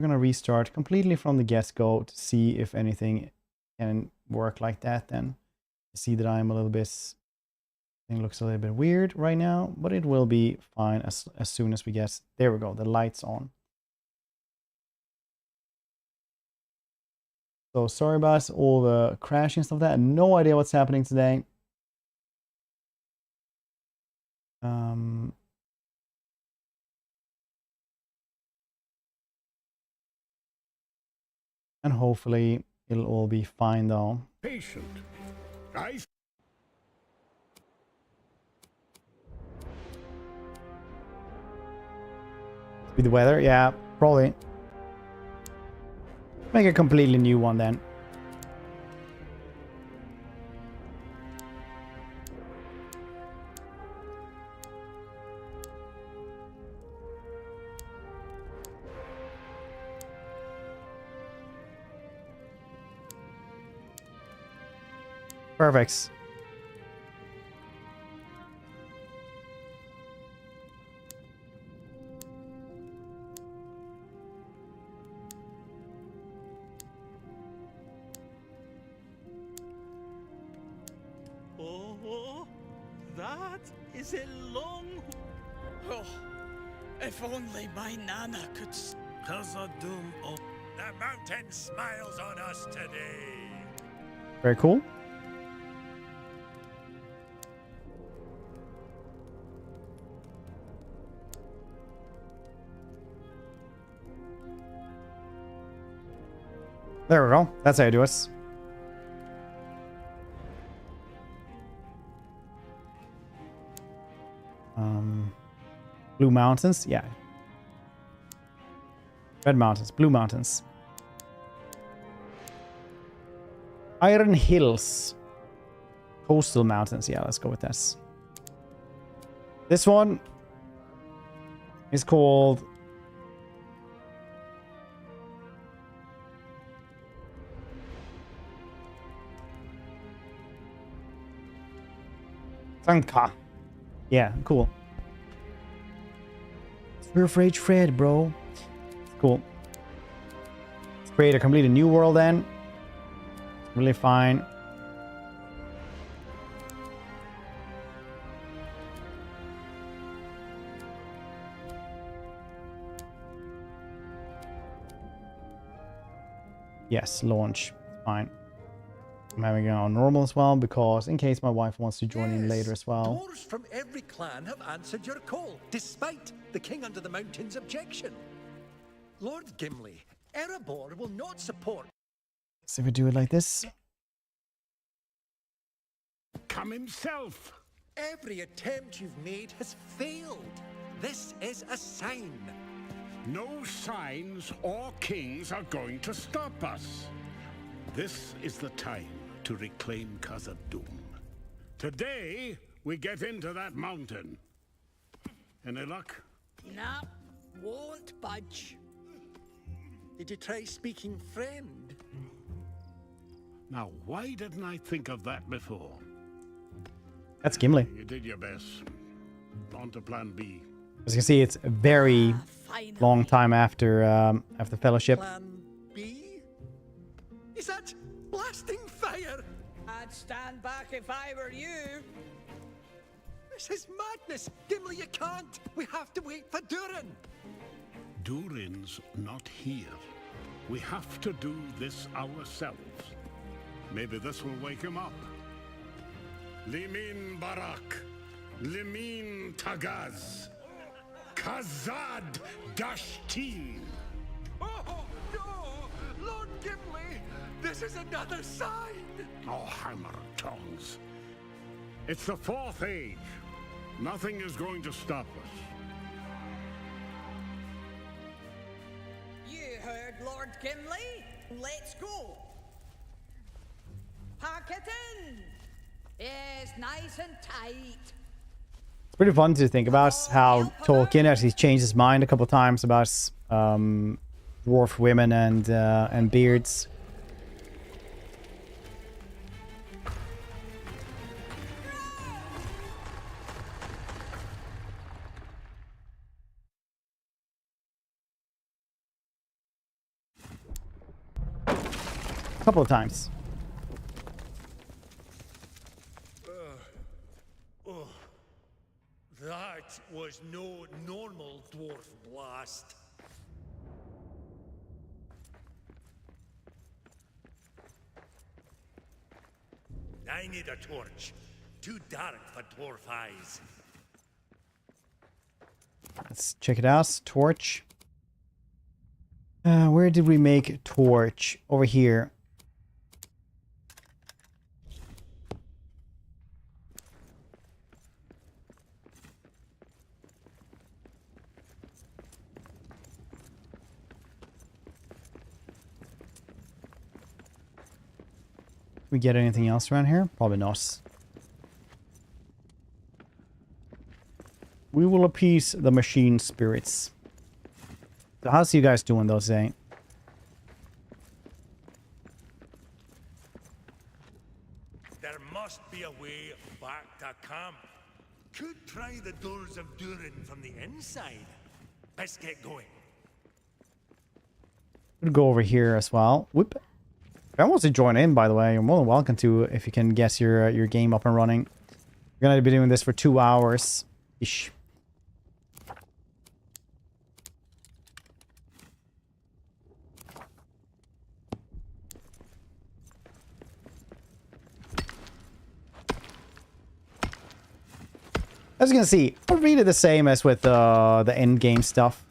We're going to restart completely from the get-go to see if anything can work like that then. I see that I'm a little bit... Thing looks a little bit weird right now, but it will be fine as soon as we get... There we go, the light's on. So sorry about all the crashing stuff. That no idea what's happening today. And hopefully it'll all be fine though. Patient. With the weather, yeah, probably. Make a completely new one then. Perfect. Oh, that is a long... Oh, if only my Nana could... Khazad-dûm, oh, the mountain smiles on us today. Very cool. There we go. That's how you do it. Blue Mountains? Yeah. Red Mountains. Blue Mountains. Iron Hills. Coastal Mountains. Yeah, let's go with this. This one is called... Sanka. Yeah, cool. Surf Rage Fred, bro. Cool. Let's create a completely new world then. Really fine. Yes, launch. Fine. I'm having it on normal as well, because in case my wife wants to join in later as well. Dwarves from every clan have answered your call, despite the King Under the Mountain's objection. Lord Gimli, Erebor will not support... So if we do it like this. Come himself. Every attempt you've made has failed. This is a sign. No signs or kings are going to stop us. This is the time to reclaim Khazad-dûm. Today, we get into that mountain. Any luck? Nah, won't budge. Did you try speaking friend? Now, why didn't I think of that before? That's Gimli. You did your best. On to plan B. As you can see, it's a very long time after after Fellowship. Plan B? Is that blasting fire? I'd stand back if I were you. This is madness. Gimli, you can't. We have to wait for Durin. Durin's not here. We have to do this ourselves. Maybe this will wake him up. Limin Barak. Limin Tagaz. Khazad Dashtin. Oh, no! Lord Gimli, this is another sign! Oh, hammer of tongues. It's the Fourth Age. Nothing is going to stop us. You heard Lord Gimli. Let's go. Pack it in. Yes, nice and tight. It's pretty fun to think about how Tolkien actually changed his mind a couple times about dwarf women and beards. couple of times. That was no normal dwarf blast. I need a torch. Too dark for dwarf eyes. Let's check it out. Torch. Where did we make torch? Over here. We get anything else around here? Probably not. We will appease the machine spirits. So how's you guys doing though, Zay? There must be a way back to camp. Could try the doors of Durin from the inside. Best get going. We'll go over here as well. Whoop. If anyone wants to join in, by the way, you're more than welcome to if you can get your game up and running. We're gonna be doing this for 2 hours ish. As you can see, really the same as with the end game stuff.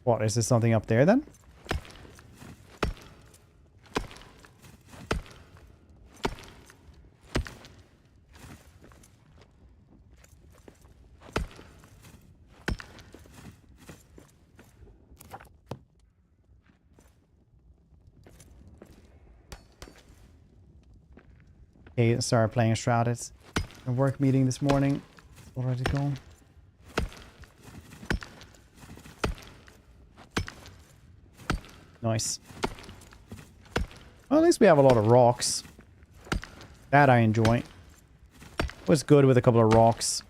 What, is there something up there then? Okay, started playing Shrouded. A work meeting this morning. Already gone. Nice. Well, at least we have a lot of rocks. That I enjoy. Was good with a couple of rocks.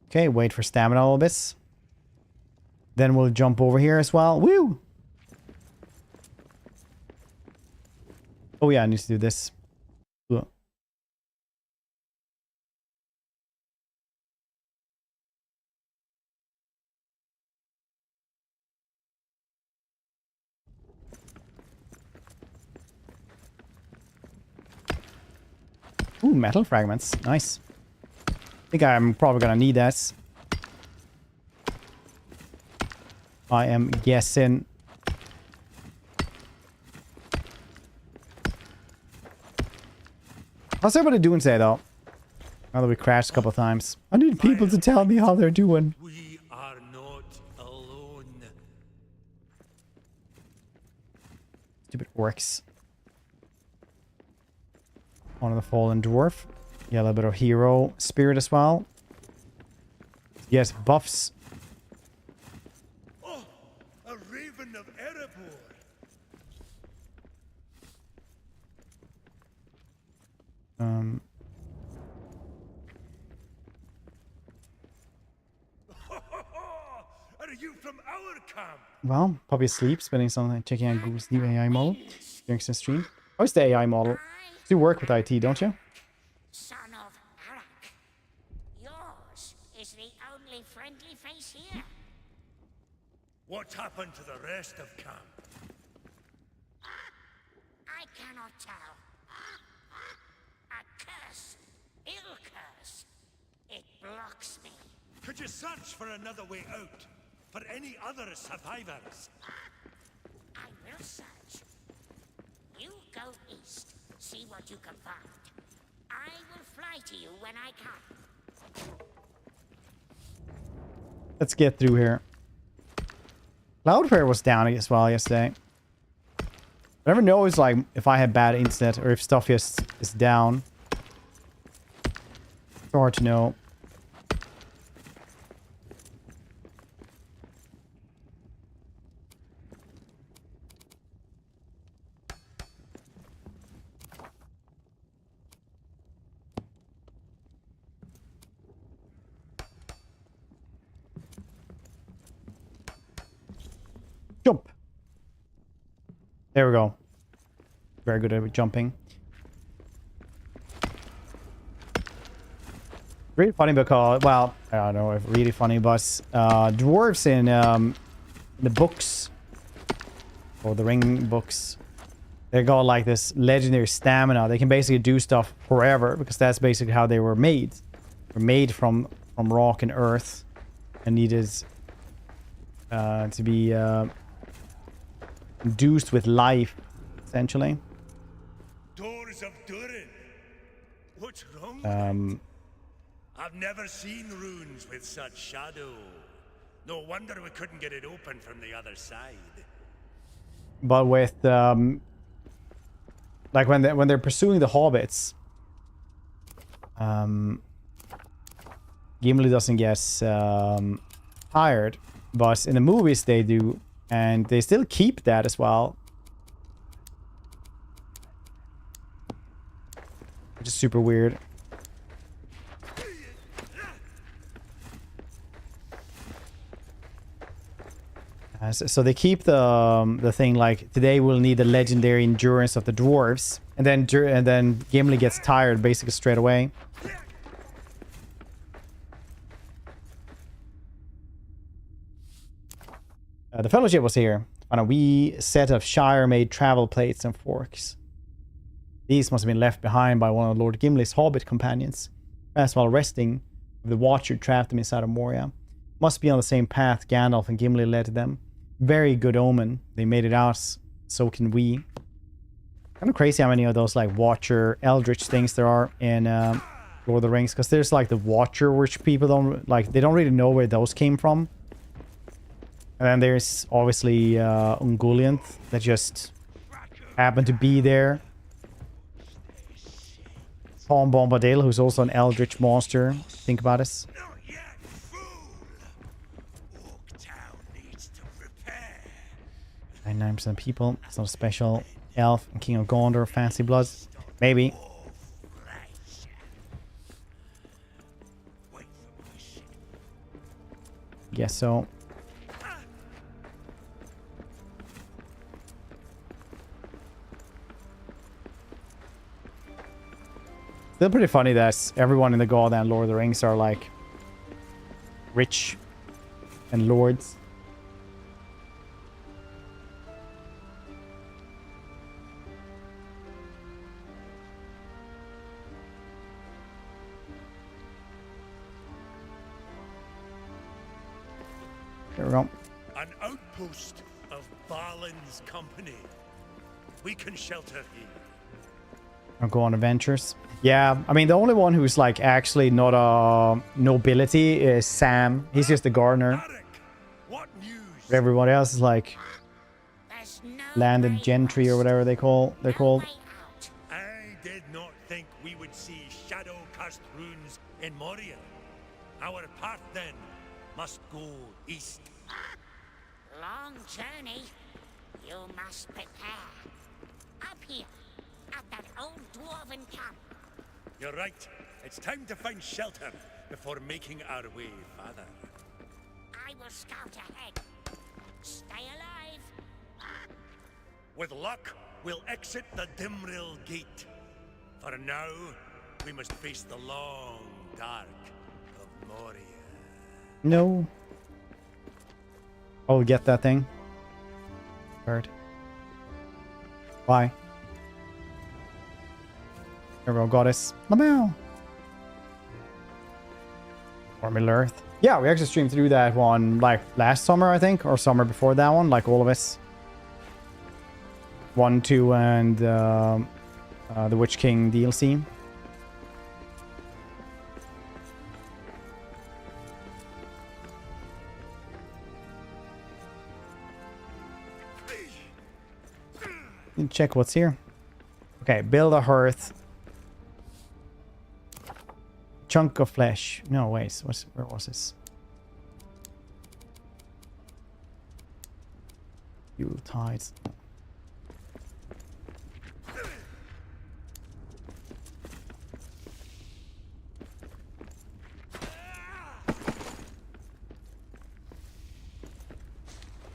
Okay, wait for stamina a little bit. Then we'll jump over here as well. Woo! Oh yeah, I need to do this. Ugh. Ooh, metal fragments. Nice. I think I'm probably gonna need that. I am guessing. How's everybody doing today, though? Now that we crashed a couple of times. I need people to tell me how they're doing. We are not alone. Stupid orcs. One of the fallen dwarf. Yeah, a little bit of hero spirit as well. Yes, buffs. Oh, a raven of Erebor. Are you from our camp? Well, probably asleep, spending some time checking out Google's new AI model during some stream. How's the AI model? You work with IT, don't you? Son of Arak. Yours is the only friendly face here. What's happened to the rest of camp? I cannot tell. A curse. Ill curse. It blocks me. Could you search for another way out? For any other survivors? I will search. You go east. See what you can find. I will fly to you when I can. Let's get through here. Cloudflare was down as well yesterday. I never know like if I had bad internet or if stuff is down. It's hard to know. Jump. There we go. Very good at jumping. Really funny because, well, I don't know if really funny, but dwarves in the books, or the ring books, they got like this legendary stamina. They can basically do stuff forever because that's basically how they were made. They're made from rock and earth and needed to be induced with life, essentially. Doors of Durin. What's wrong? I've never seen runes with such shadow. No wonder we couldn't get it open from the other side. But with like when they're pursuing the hobbits, Gimli doesn't get tired, but in the movies they do, and they still keep that as well, which is super weird. So they keep the thing like, today we'll need the legendary endurance of the dwarves, and then Gimli gets tired basically straight away. The Fellowship was here on a wee set of Shire-made travel plates and forks. These must have been left behind by one of Lord Gimli's hobbit companions. Perhaps while resting, the Watcher trapped them inside of Moria. Must be on the same path Gandalf and Gimli led them. Very good omen. They made it out, so can we. Kind of crazy how many of those like Watcher, Eldritch things there are in Lord of the Rings, because there's like the Watcher, which people don't like. They don't really know where those came from. And then there's obviously Ungoliant that just happened to be there. Tom Bombadil, who's also an Eldritch monster. Think about it. 99% of people. It's not a special elf and King of Gondor fancy blood. Maybe. Guess so. Still pretty funny that everyone in the goddamn Lord of the Rings are like rich and lords. There we go. An outpost of Balin's company. We can shelter here. I'll go on adventures. Yeah, I mean, the only one who's like actually not a nobility is Sam. He's just a gardener. What news? Everyone else is like landed gentry or whatever they're called. I did not think we would see shadow-cast runes in Moria. Our path then must go east. Long journey. You must prepare. Up here, at that old dwarven camp. You're right. It's time to find shelter before making our way, Father. I will scout ahead. Stay alive. With luck, we'll exit the Dimril Gate. For now, we must face the long dark of Moria. No. Oh, get that thing. Heard. Why? There we go, goddess. Lamau. Or Middle Earth. Yeah, we actually streamed through that one like last summer, I think, or summer before that one, like all of us. 1, 2, and the Witch King DLC. Check what's here. Okay, build a hearth. chunk of flesh. No, wait. Where was this? You tides.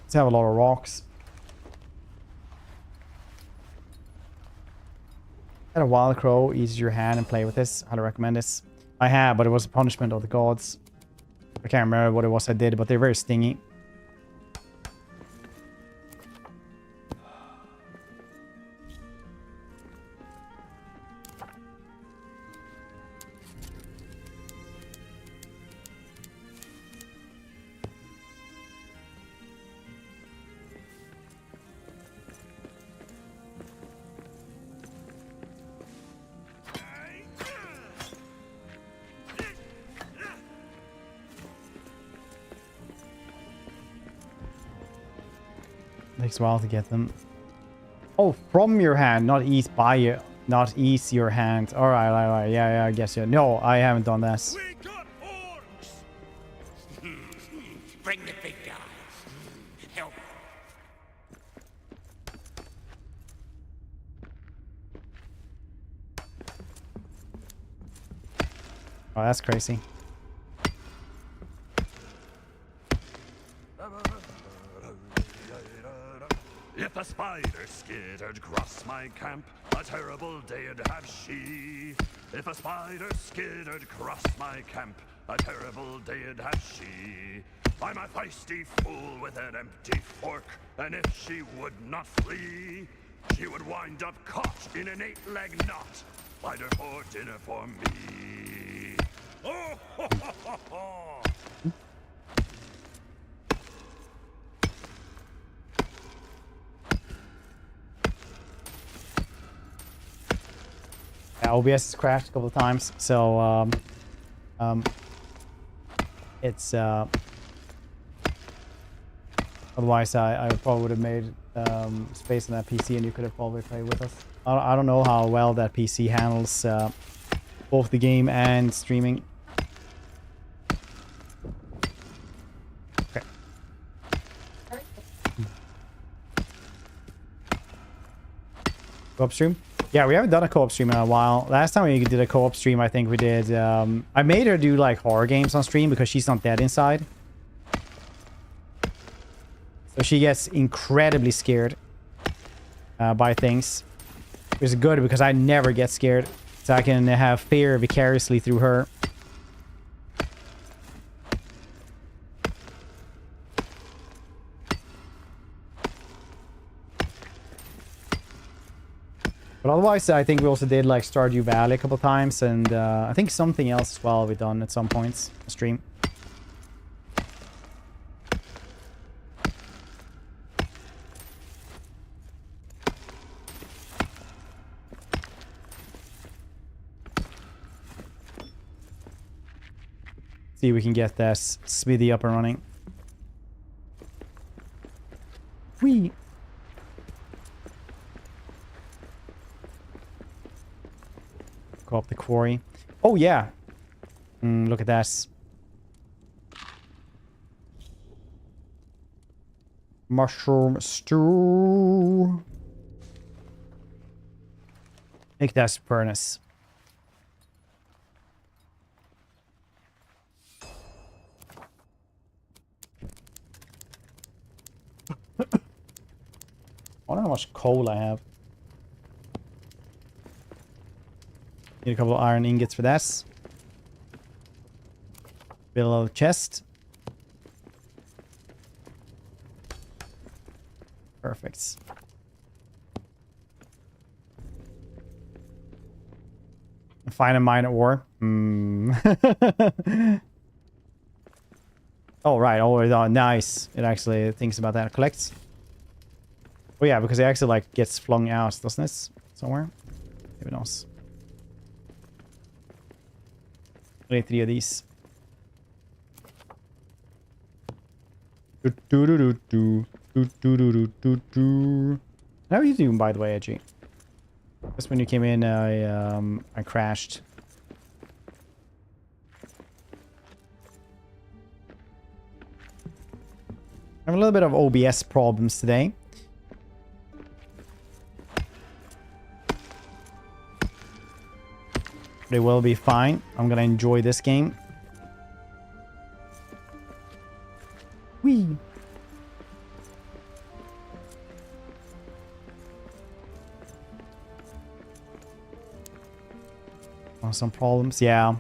Let's have a lot of rocks. Had a wild crow, ease your hand and play with this. I'd recommend this. I have, but it was a punishment of the gods. I can't remember what it was I did, but they're very stingy. Takes a while to get them. Oh, from your hand, not ease by you, not ease your hand. All right, all right, yeah, I guess yeah. No, I haven't done this. We got orcs! Bring the big guys. Help. Oh, that's crazy. If a spider skittered across my camp, a terrible day'd have she. If a spider skittered across my camp, a terrible day'd have she. I'm a feisty fool with an empty fork, and if she would not flee, she would wind up caught in an 8-leg knot. Find her for dinner for me. Oh, ho, ho, ho, ho. OBS has crashed a couple of times, so it's otherwise I probably would have made space on that PC and you could have probably played with us. I don't know how well that PC handles both the game and streaming. Okay. Co-op stream? Yeah, we haven't done a co-op stream in a while. Last time we did a co-op stream, I think we did... I made her do, like, horror games on stream because she's not dead inside. So she gets incredibly scared by things. Which is good because I never get scared. So I can have fear vicariously through her. But otherwise, I think we also did like Stardew Valley a couple times, and I think something else as well we've done at some points on stream. See if we can get this smithy up and running. Whee! Go up the quarry. Oh, yeah. Look at that. Mushroom stew. Make that furnace. I wonder how much coal I have. Need a couple of iron ingots for that. Build a little chest. Perfect. Find a mine at war. Oh, right. Oh, nice. It actually thinks about that. Collects. Oh, yeah, because it actually, like, gets flung out, doesn't it? Somewhere. Maybe knows. I need 3 of these. How are you doing, by the way, Edgy? Just when you came in, I crashed. I have a little bit of OBS problems today. They will be fine. I'm gonna enjoy this game. Whee! Oh, some problems, yeah.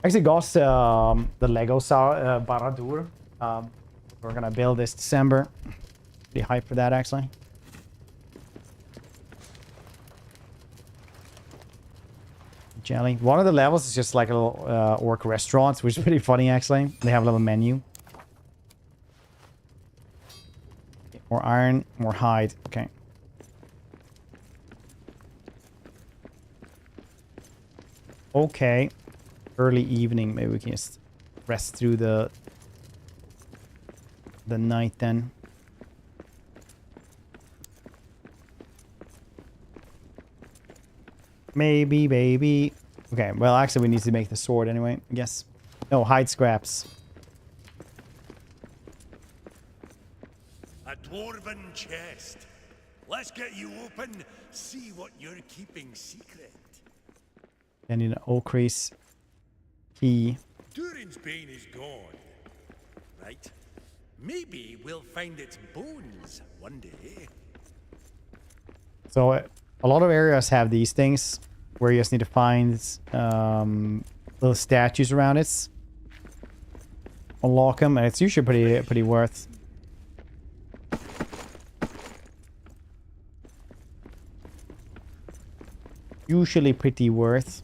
Actually got the Lego Baradur. We're gonna build this December. Pretty hyped for that, actually. Jelly. One of the levels is just like a little orc restaurant, which is pretty funny, actually. They have a little menu. More iron, more hide. Okay. Okay. Early evening. Maybe we can just rest through the night then. Maybe, baby. Okay, well, actually, we need to make the sword anyway, I guess. No, hide scraps. A dwarven chest. Let's get you open, see what you're keeping secret. I need an oak crease key. Durin's bane is gone, right? Maybe we'll find its bones one day. So, a lot of areas have these things where you just need to find little statues around it. Unlock them, and it's usually pretty worth. Usually pretty worth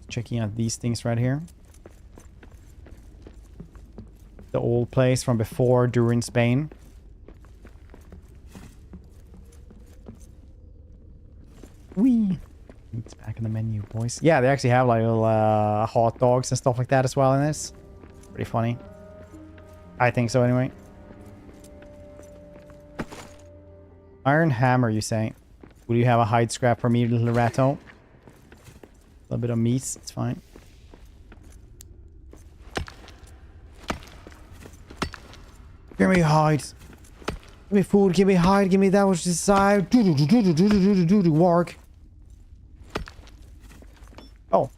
checking out these things right here. The old place from before during Spain. Wee. It's back in the menu, boys. Yeah, they actually have like little hot dogs and stuff like that as well in this. Pretty funny. I think so anyway. Iron hammer, you say? Will you have a hide scrap for me, little ratto? A little bit of meat, it's fine. Give me hide. Give me food, give me hide, give me that which is desire. Work. Oh.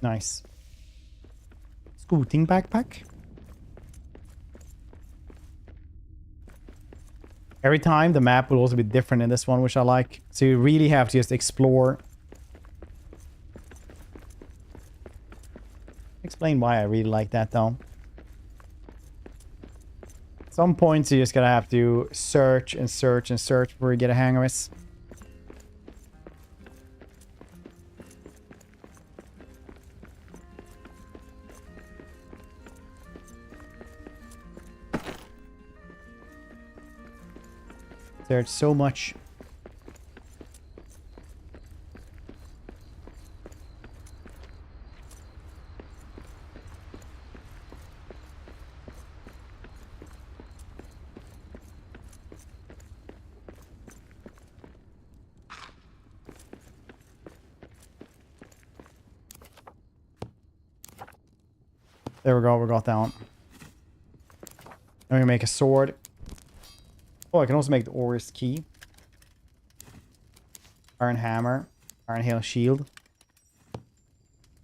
Nice. Scooting backpack. Every time the map will also be different in this one, which I like. So you really have to just explore. Explain why I really like that though. At some points you just gotta have to search and search and search before you get a hang of it. There's so much. There we go, we got that one. Now we make a sword. Oh, I can also make the Aurist key. Iron hammer. Iron hail shield.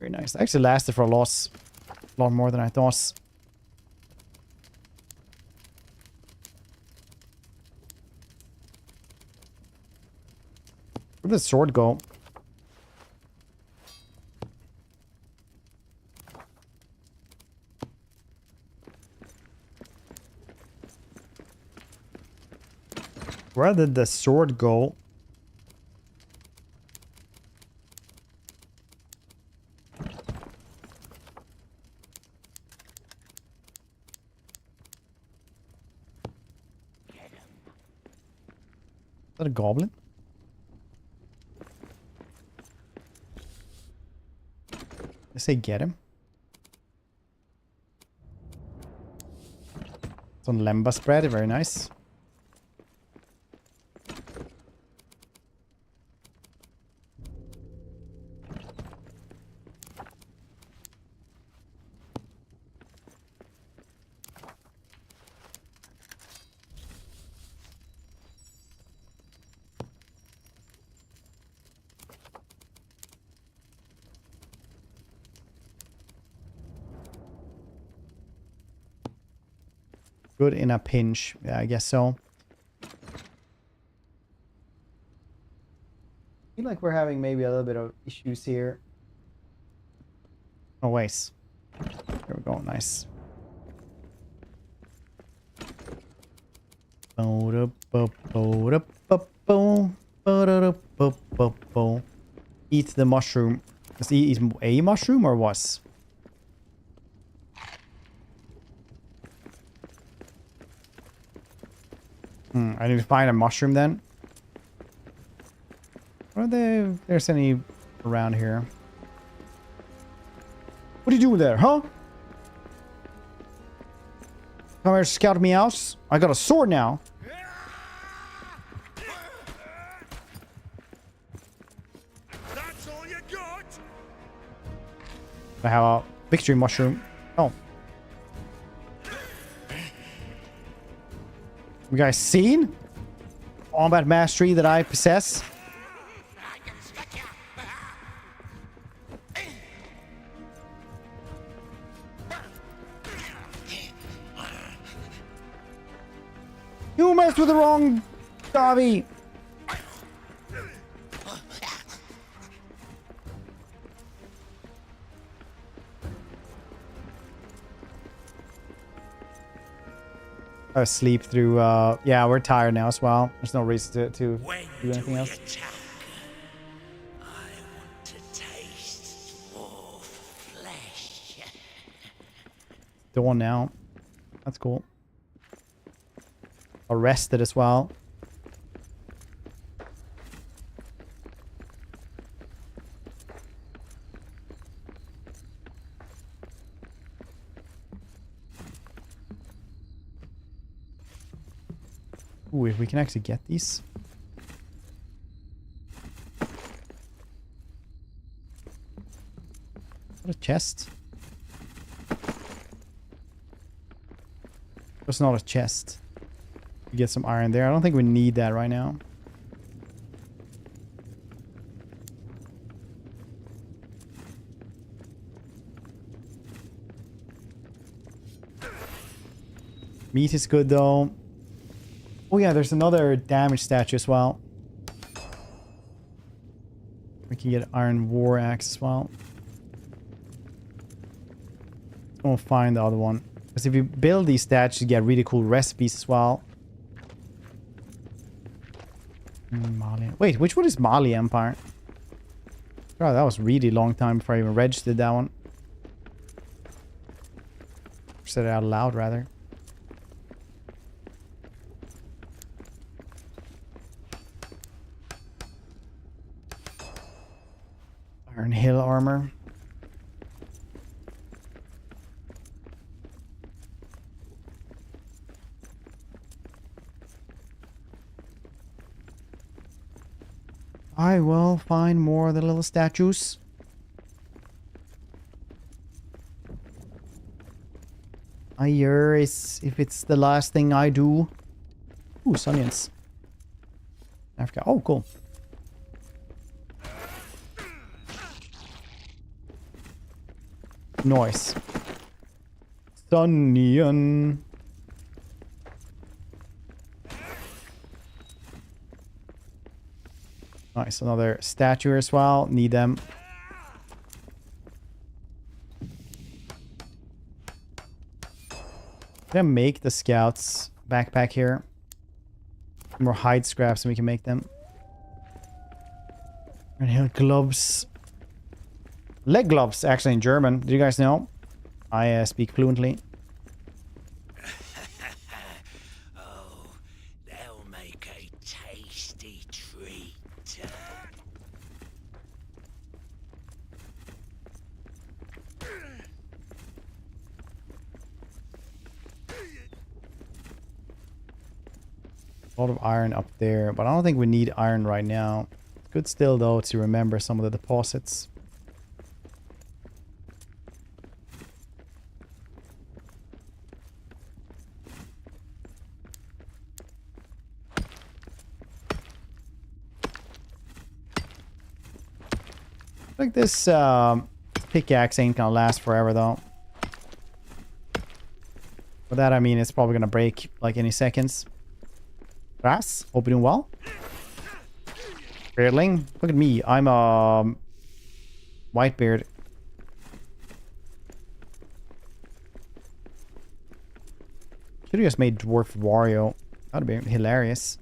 Very nice. It actually lasted for a lot more than I thought. Where did the sword go? Where did the sword go? Is that a goblin? say get him. Some lembas bread, very nice. Good in a pinch. Yeah, I guess so. I feel like we're having maybe a little bit of issues here. Oh, wait. There we go. Nice. Eat the mushroom. Does he eat a mushroom or what? I need to find a mushroom then. Are there? If there's any around here? What are you doing there, huh? Come here to scout me out? I got a sword now. That's all you got? I have a victory mushroom. Oh. You guys seen? Combat mastery that I possess? You messed with the wrong Dobby. I sleep through, yeah, we're tired now as well. There's no reason to do anything else. I want to taste more flesh. The one now. That's cool. Arrested as well. Ooh, if we can actually get these. What a chest. It's not a chest. You get some iron there. I don't think we need that right now. Meat is good though. Oh yeah, there's another damage statue as well. We can get iron war axe as well. We'll find the other one. Because if you build these statues, you get really cool recipes as well. Mali. Wait, which one is Mali Empire? Oh, that was really long time before I even registered that one. Said it out loud, rather. Iron Hill armor. I will find more of the little statues. Ayer is if it's the last thing I do. Ooh, onions. Africa. Oh, cool. Nice. Sunion. Nice, another statue as well. Need them. Gonna make the scouts backpack here. More hide scraps and we can make them. And here gloves. Leg gloves, actually in German. Did you guys know? I speak fluently. Oh, they'll make a tasty treat. A lot of iron up there, but I don't think we need iron right now. It's good still, though, to remember some of the deposits. I think this pickaxe ain't gonna last forever, though. For that, I mean, it's probably gonna break like any seconds. Grass, hope you're doing well. Beardling, look at me. I'm a Whitebeard. Should have just made Dwarf Wario. That'd be hilarious.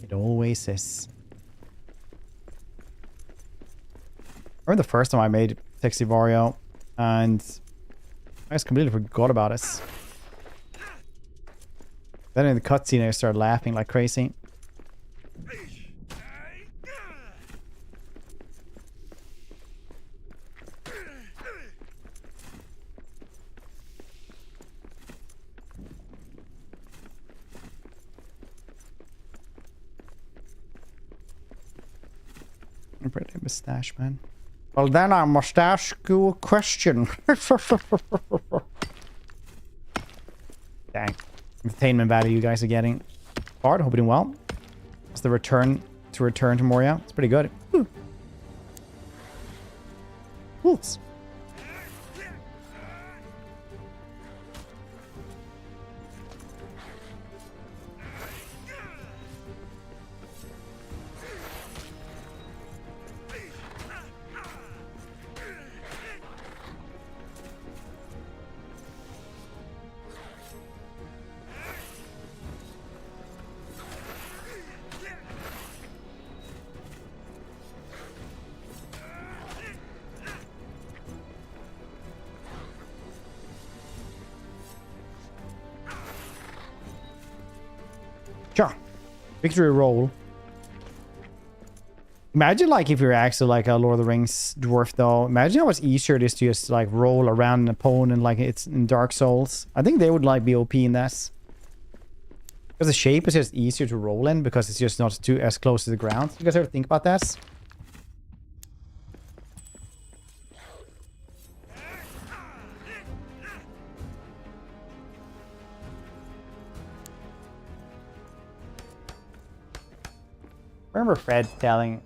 It always is. I remember the first time I made Sexy Wario, and I just completely forgot about it. Then in the cutscene, I started laughing like crazy. Pretty mustache, man. Well, then I must ask you a question. Dang. Entertainment value you guys are getting. Hard, hope you're doing well. It's the return to Moria. It's pretty good. Oops. Sure. Victory roll. Imagine like if you're actually like a Lord of the Rings dwarf though. Imagine how much easier it is to just like roll around an opponent like it's in Dark Souls. I think they would like be OP in this. Because the shape is just easier to roll in because it's just not too as close to the ground. You guys ever think about this? I remember Fred telling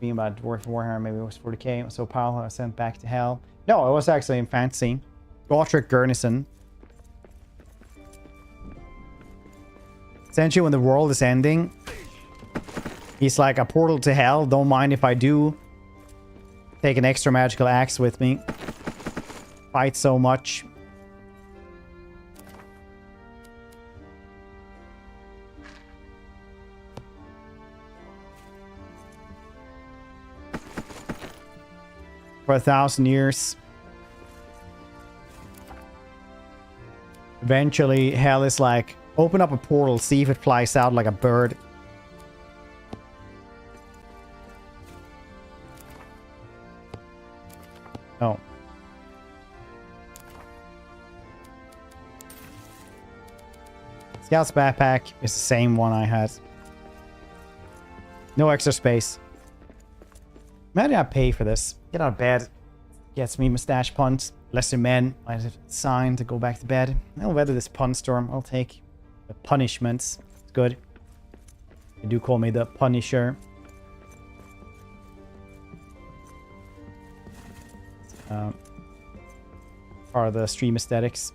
me about Dwarf Warhammer, maybe it was 40k. It was so powerful I was sent back to hell. No, it was actually in fantasy. Gotrek Gurnison. Essentially, when the world is ending, he's like a portal to hell. Don't mind if I do. Take an extra magical axe with me. Fight so much. For 1,000 years. Eventually, hell is like, open up a portal, see if it flies out like a bird. Oh. Scout's backpack is the same one I had. No extra space. Imagine I pay for this. Get out of bed. Gets me mustache punt. Lesser men. I have a sign to go back to bed. I'll weather this pun storm. I'll take the punishments. It's good. They do call me the Punisher. Are the stream aesthetics.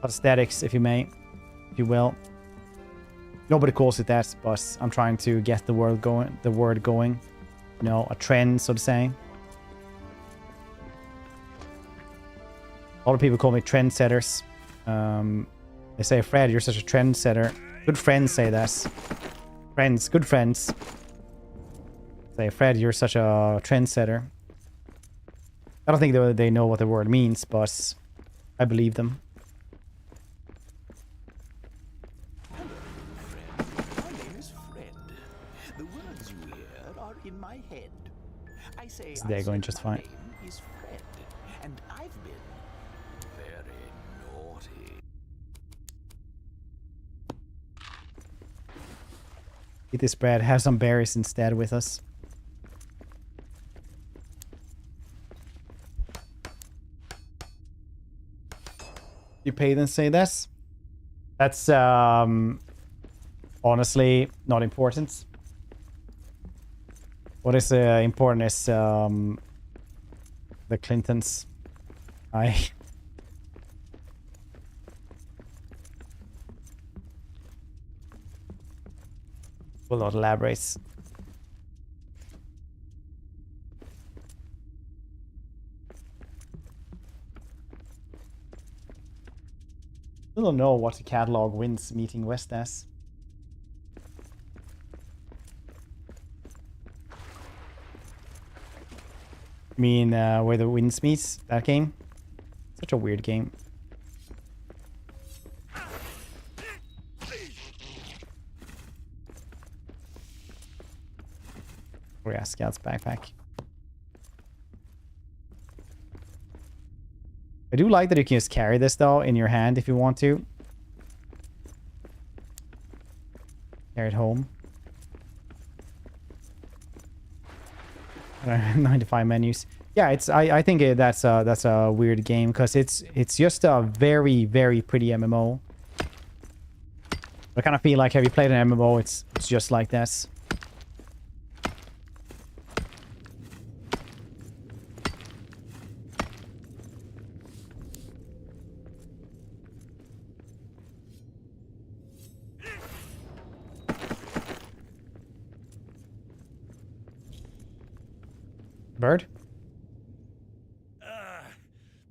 Aesthetics, if you may. If you will. Nobody calls it that, but I'm trying to get the word going. You know, a trend, so to say. A lot of people call me trendsetters. They say, Fred, you're such a trendsetter. Good friends say that. Friends, good friends. Say, Fred, you're such a trendsetter. I don't think they know what the word means, but I believe them. They're going just fine. Is Fred, and I've been very Eat this bread. Have some berries instead with us. You paid and say this? That's honestly not important. What is important is the Clintons. I will not elaborate. I don't know what the catalog wins meeting West as. I mean, where the winds meets, that game? Such a weird game. Oh yeah, Scout's backpack. I do like that you can just carry this though in your hand if you want to. Carry it home. 95 menus. Yeah, I think that's a weird game because it's just a very pretty MMO. I kind of feel like have you played an MMO, it's just like this. Bird?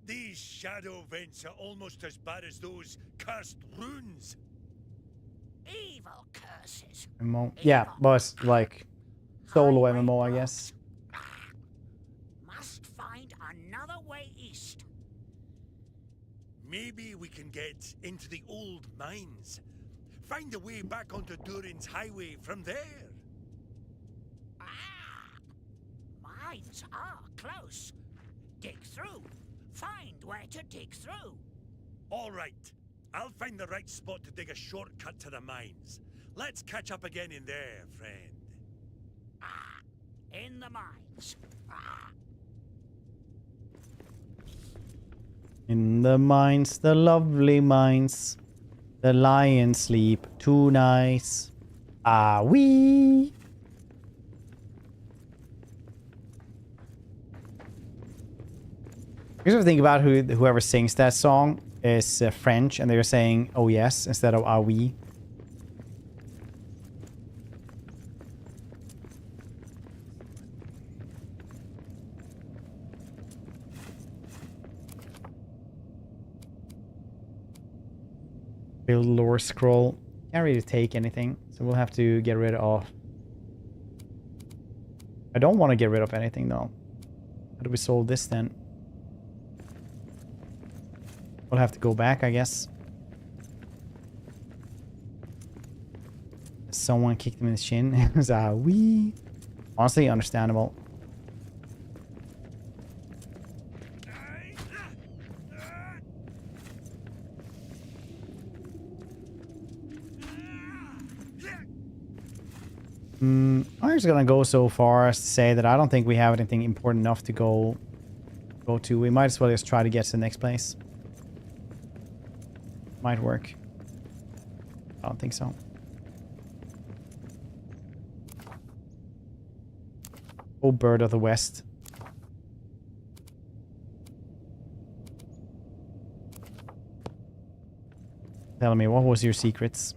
These shadow vents are almost as bad as those cursed runes. Evil curses. MMO. Yeah, but like solo MMO, I guess. Must find another way east. Maybe we can get into the old mines. Find a way back onto Durin's highway from there. Mines are close. Dig through. Find where to dig through. All right. I'll find the right spot to dig a shortcut to the mines. Let's catch up again in there, friend. In the mines. In the mines, the lovely mines. The lions sleep too nice. Ah wee. Here's the thing about whoever sings that song is French, and they're saying "oh yes" instead of "ah oui." Build lore scroll. Can't really take anything, so we'll have to get rid of. I don't want to get rid of anything though. How do we solve this then? We'll have to go back, I guess. Someone kicked him in the shin. It was a wee. Honestly, understandable. I'm just gonna go so far as to say that I don't think we have anything important enough to go to. We might as well just try to get to the next place. Might work. I don't think so. Oh, bird of the west. Tell me, what was your secrets?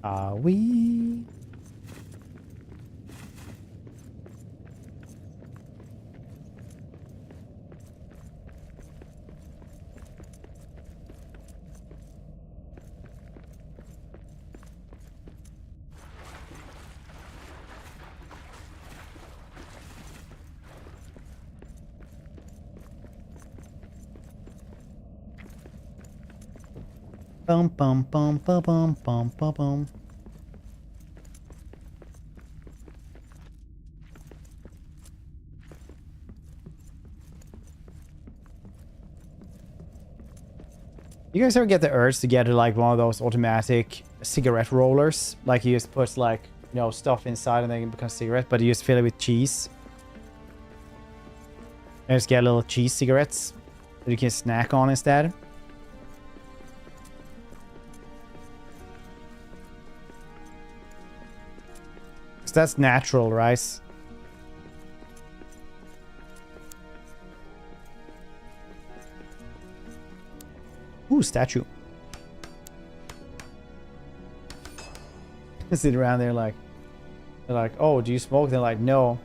Are we? Bum bum bum bum bum bum bum bum. You guys ever get the urge to get like one of those automatic cigarette rollers? Like you just put like, you know, stuff inside and then it becomes cigarette, but you just fill it with cheese. And just get little cheese cigarettes that you can snack on instead. So that's natural, right? Ooh, statue. Sit around there like, they're like, oh, do you smoke? They're like, no.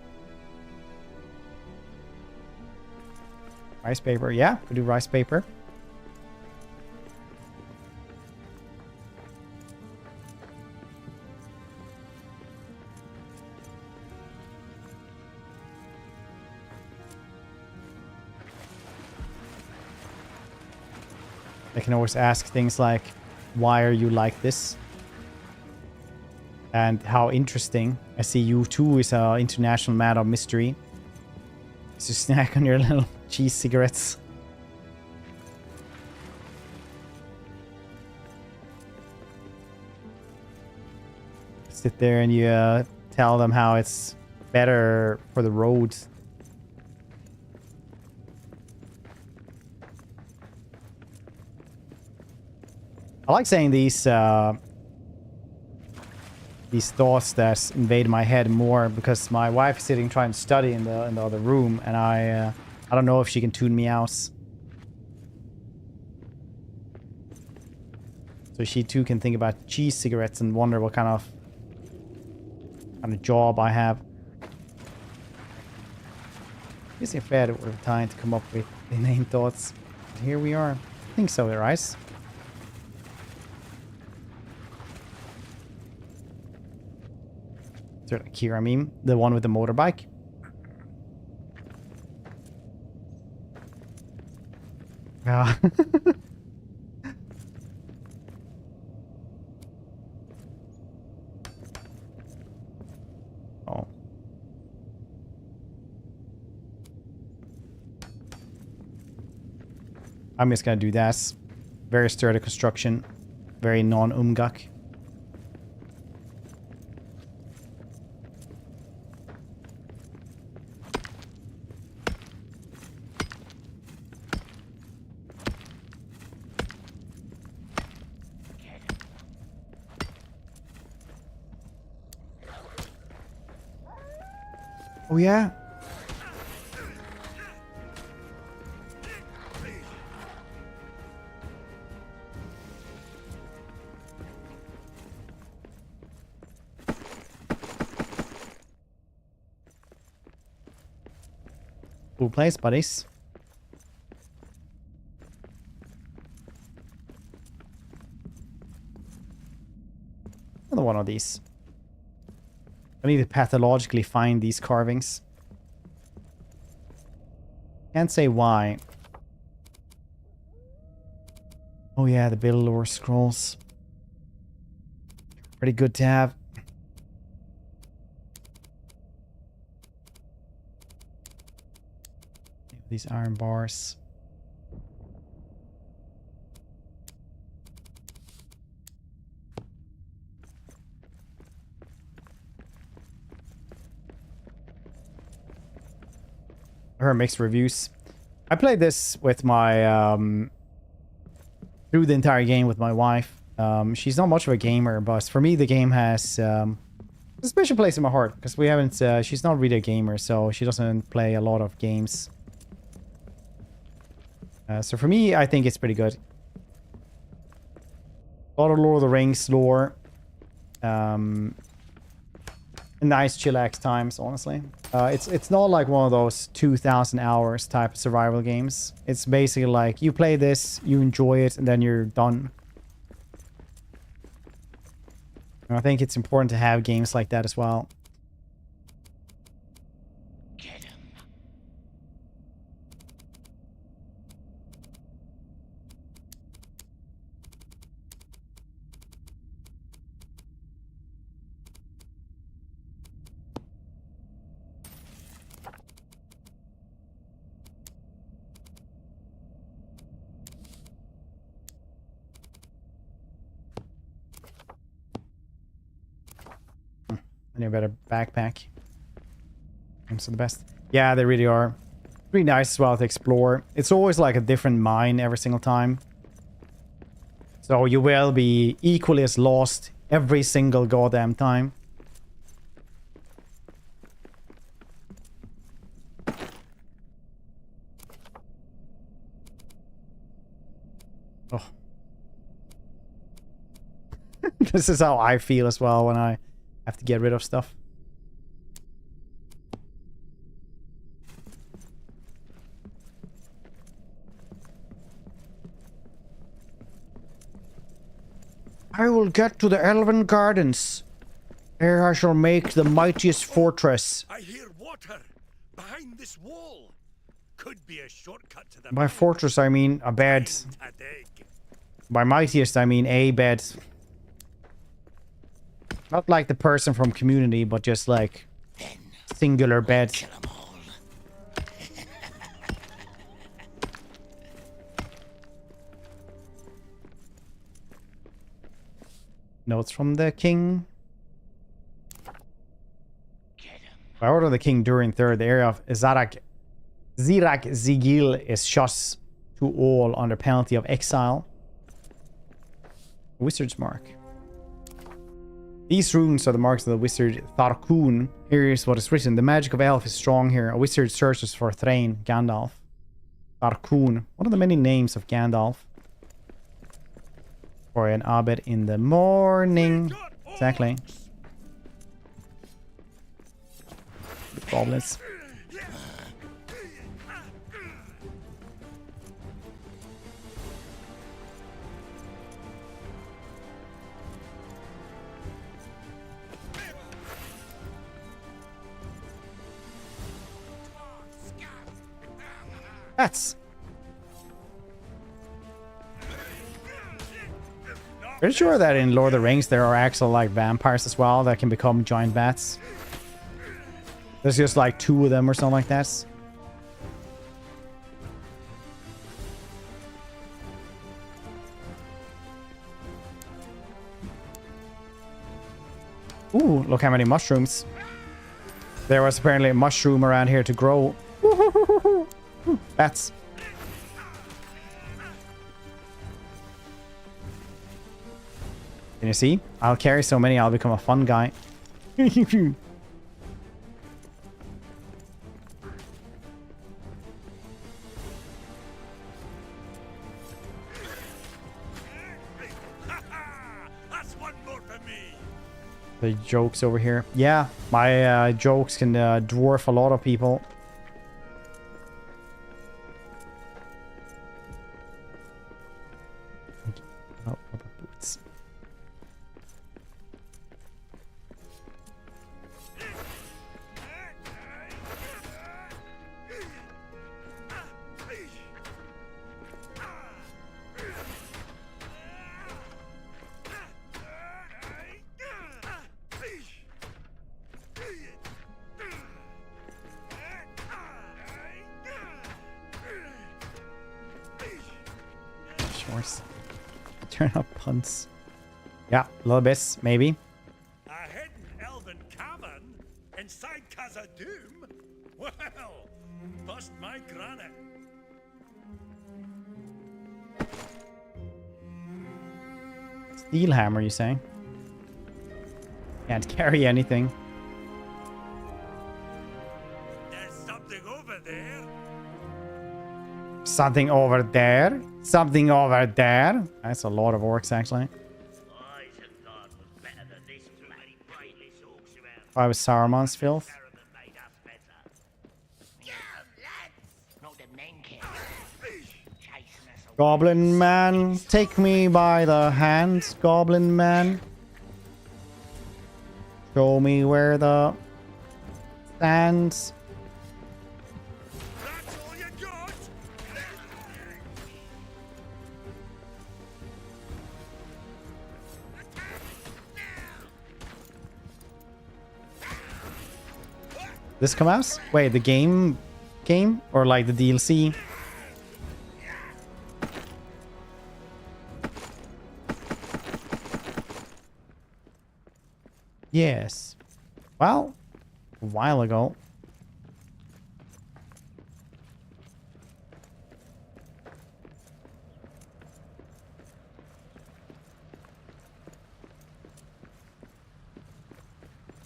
Rice paper, yeah, could do rice paper. They can always ask things like, why are you like this? And how interesting. I see you too is an international man of mystery. So snack on your little cheese cigarettes. Sit there and you tell them how it's better for the roads. I like saying these thoughts that invade my head more because my wife is sitting trying to study in the other room, and I don't know if she can tune me out. So she too can think about cheese cigarettes and wonder what kind of job I have. It's a fair time to come up with inane thoughts. But here we are. I think so, right? Kira meme, the one with the motorbike. Yeah. Oh. I'm just gonna do that. Very sturdy construction. Very non-umgak. Oh yeah. Cool place, buddies. Another one of these. I need to pathologically find these carvings. Can't say why. Oh yeah, the Billor scrolls. Pretty good to have. These iron bars. I heard mixed reviews. I played this with my through the entire game with my wife. She's not much of a gamer, but for me the game has a special place in my heart because we haven't. She's not really a gamer, so she doesn't play a lot of games. So for me, I think it's pretty good. A lot of Lord of the Rings lore. Nice chillax times, honestly. It's not like one of those 2,000 hours type of survival games. It's basically like you play this, you enjoy it, and then you're done. And I think it's important to have games like that as well. Need a better backpack. Games are the best. Yeah, they really are. Really nice as well to explore. It's always like a different mine every single time. So you will be equally as lost every single goddamn time. Oh. This is how I feel as well when I have to get rid of stuff. I will get to the Elven Gardens. There I shall make the mightiest fortress. I hear water behind this wall. Could be a shortcut to the By fortress, I mean a bed. By mightiest, I mean a bed. Not like the person from Community, but just like singular bed. Notes from the king. By order of the king during third, the area of Zirak Zigil is shut to all under penalty of exile. Wizard's mark. These runes are the marks of the wizard Tharkun. Here is what is written. The magic of elf is strong here. A wizard searches for Thrain, Gandalf. Tharkun. One of the many names of Gandalf. For an abed in the morning. Exactly. Goblins. Bats. Pretty sure that in Lord of the Rings there are actual like vampires as well that can become giant bats. There's just like 2 of them or something like that. Ooh, look how many mushrooms. There was apparently a mushroom around here to grow. Bats. Can you see? I'll carry so many, I'll become a fun guy. That's one more for me. The jokes over here. Yeah, my jokes can dwarf a lot of people. Oh, rubber boots. Shorts. Turn up punts. Yeah, a little bit, maybe. A hidden elven cavern inside Khazad-dûm? Well, bust my granite. Steel hammer, you say? Can't carry anything. There's something over there. Something over there. Something over there. That's a lot of orcs, actually. I was Saruman's filth. Goblin man, take me by the hand, Goblin man. Show me where the stands. That's all you got? This come out? Wait, the game? Or like the DLC? Yes. Well, a while ago.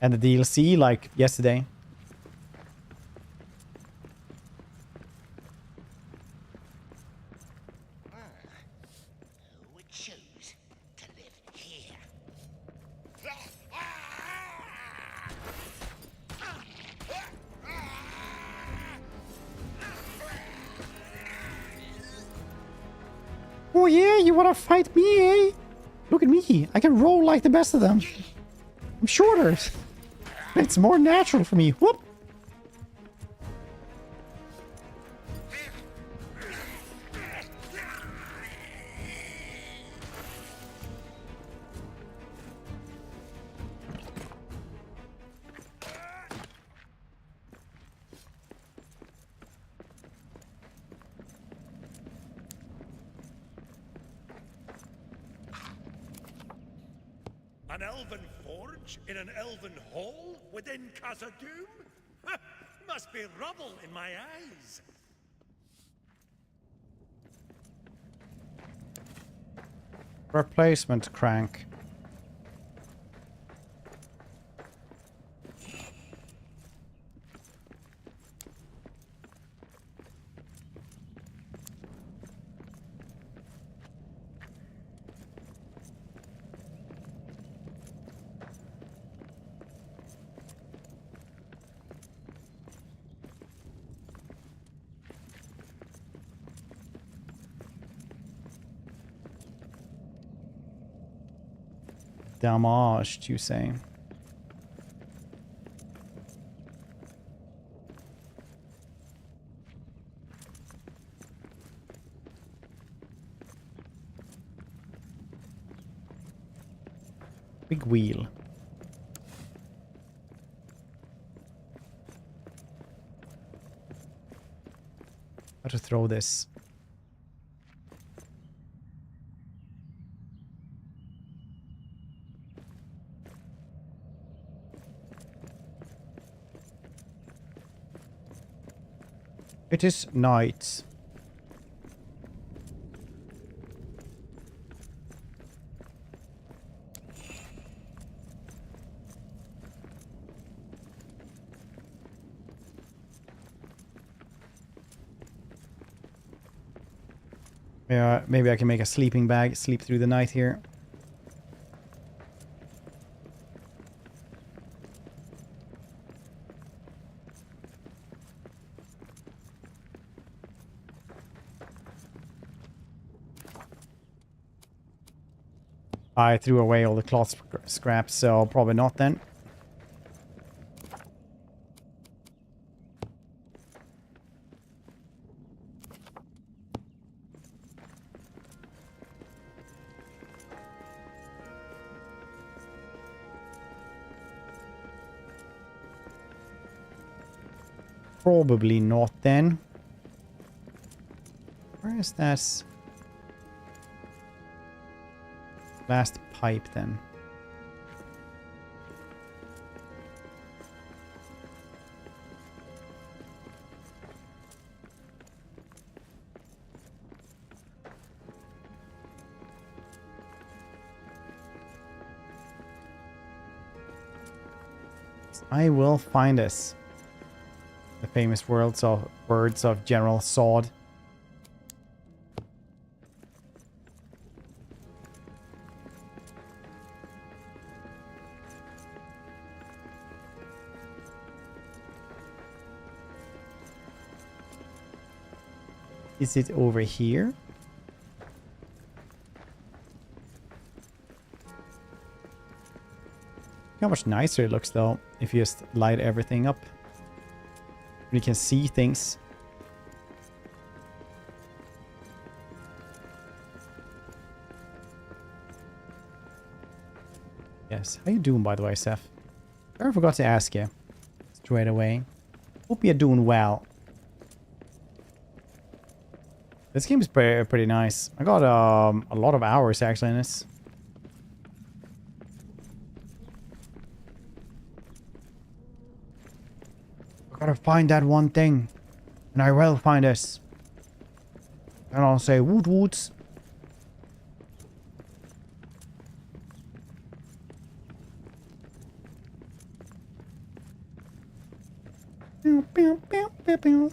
And the DLC like yesterday. Who would choose to live here? Oh yeah, you wanna fight me, eh? Look at me. I can roll like the best of them. I'm shorter. It's more natural for me. Whoop. An elven forge in an elven hall within Khazad-dûm? Must be rubble in my eyes. Replacement crank. Damaged, you say? Big wheel. How to throw this? It is night. Yeah, maybe I can make a sleeping bag, sleep through the night here. I threw away all the cloth scraps, so probably not then. Probably not then. Where is that last pipe then? I will find this. The famous words of General Sod. Is it over here? How much nicer it looks though if you just light everything up. You can see things. Yes. How you doing, by the way, Seth? I forgot to ask you straight away. Hope you're doing well. This game is pretty nice. I got a lot of hours actually in this. Gotta find that one thing. And I will find this. And I'll say woot woots. Pew, pew, pew, pew, pew.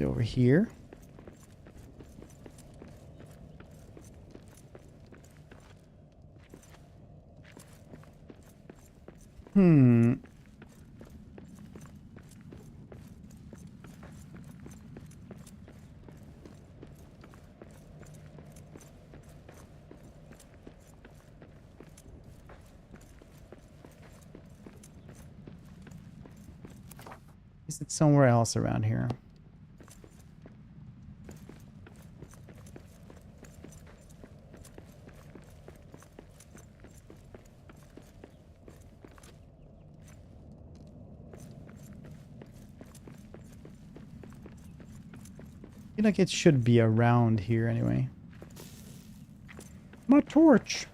Over here. Is it somewhere else around here? I feel like it should be around here anyway. My torch.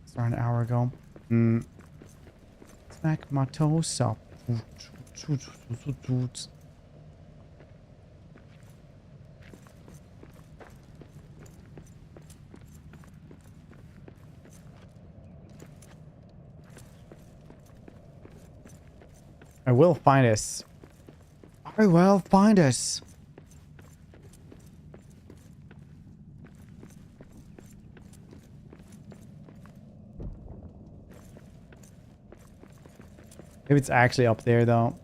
Started an hour ago. Smack my toes up. I will find us. I will find us. Maybe it's actually up there though.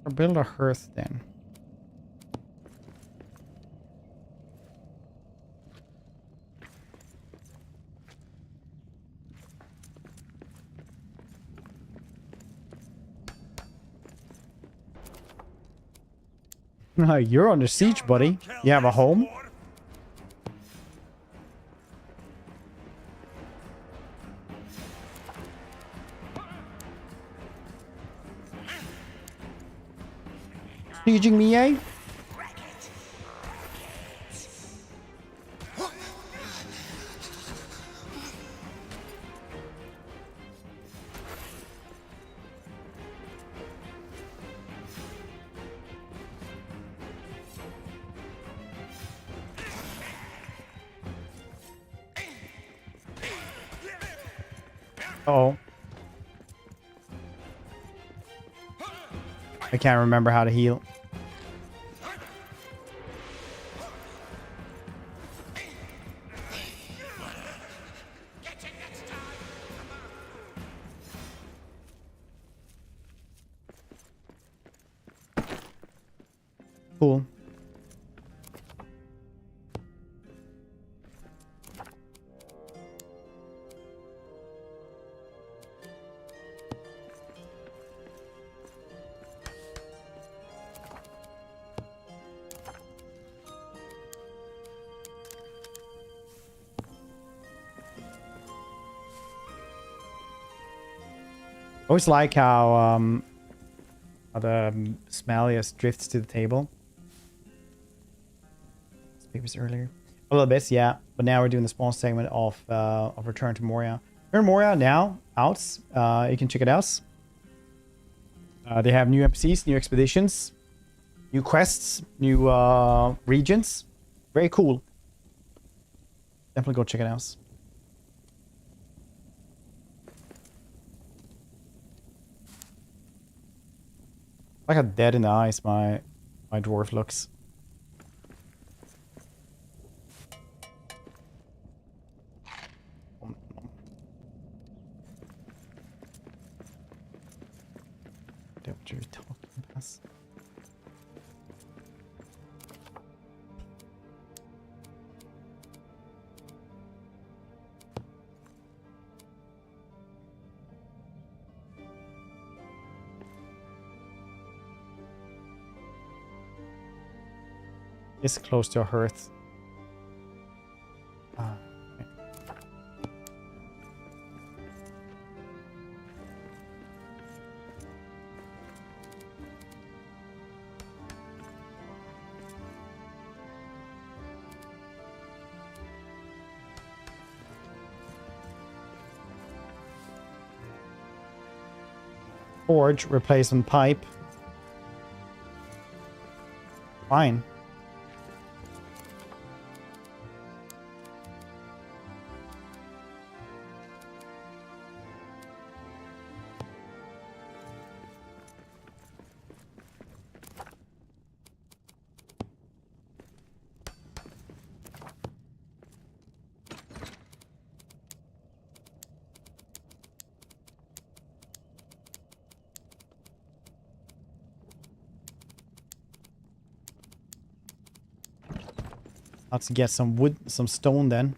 Or build a hearth then. You're under siege, buddy. You have a home? Sieging me, eh? Uh-oh. I can't remember how to heal. Cool. I always like how the smelliest drifts to the table. Papers earlier. A little bit, yeah. But now we're doing the small segment of Return to Moria. Return to Moria now out. You can check it out. They have new NPCs, new expeditions, new quests, new regions. Very cool. Definitely go check it out. Like a dead in the eyes my dwarf looks. What are you talking about? It's close to a hearth. Ah, okay. Forge replacement pipe. Fine. Let's get some wood, some stone then.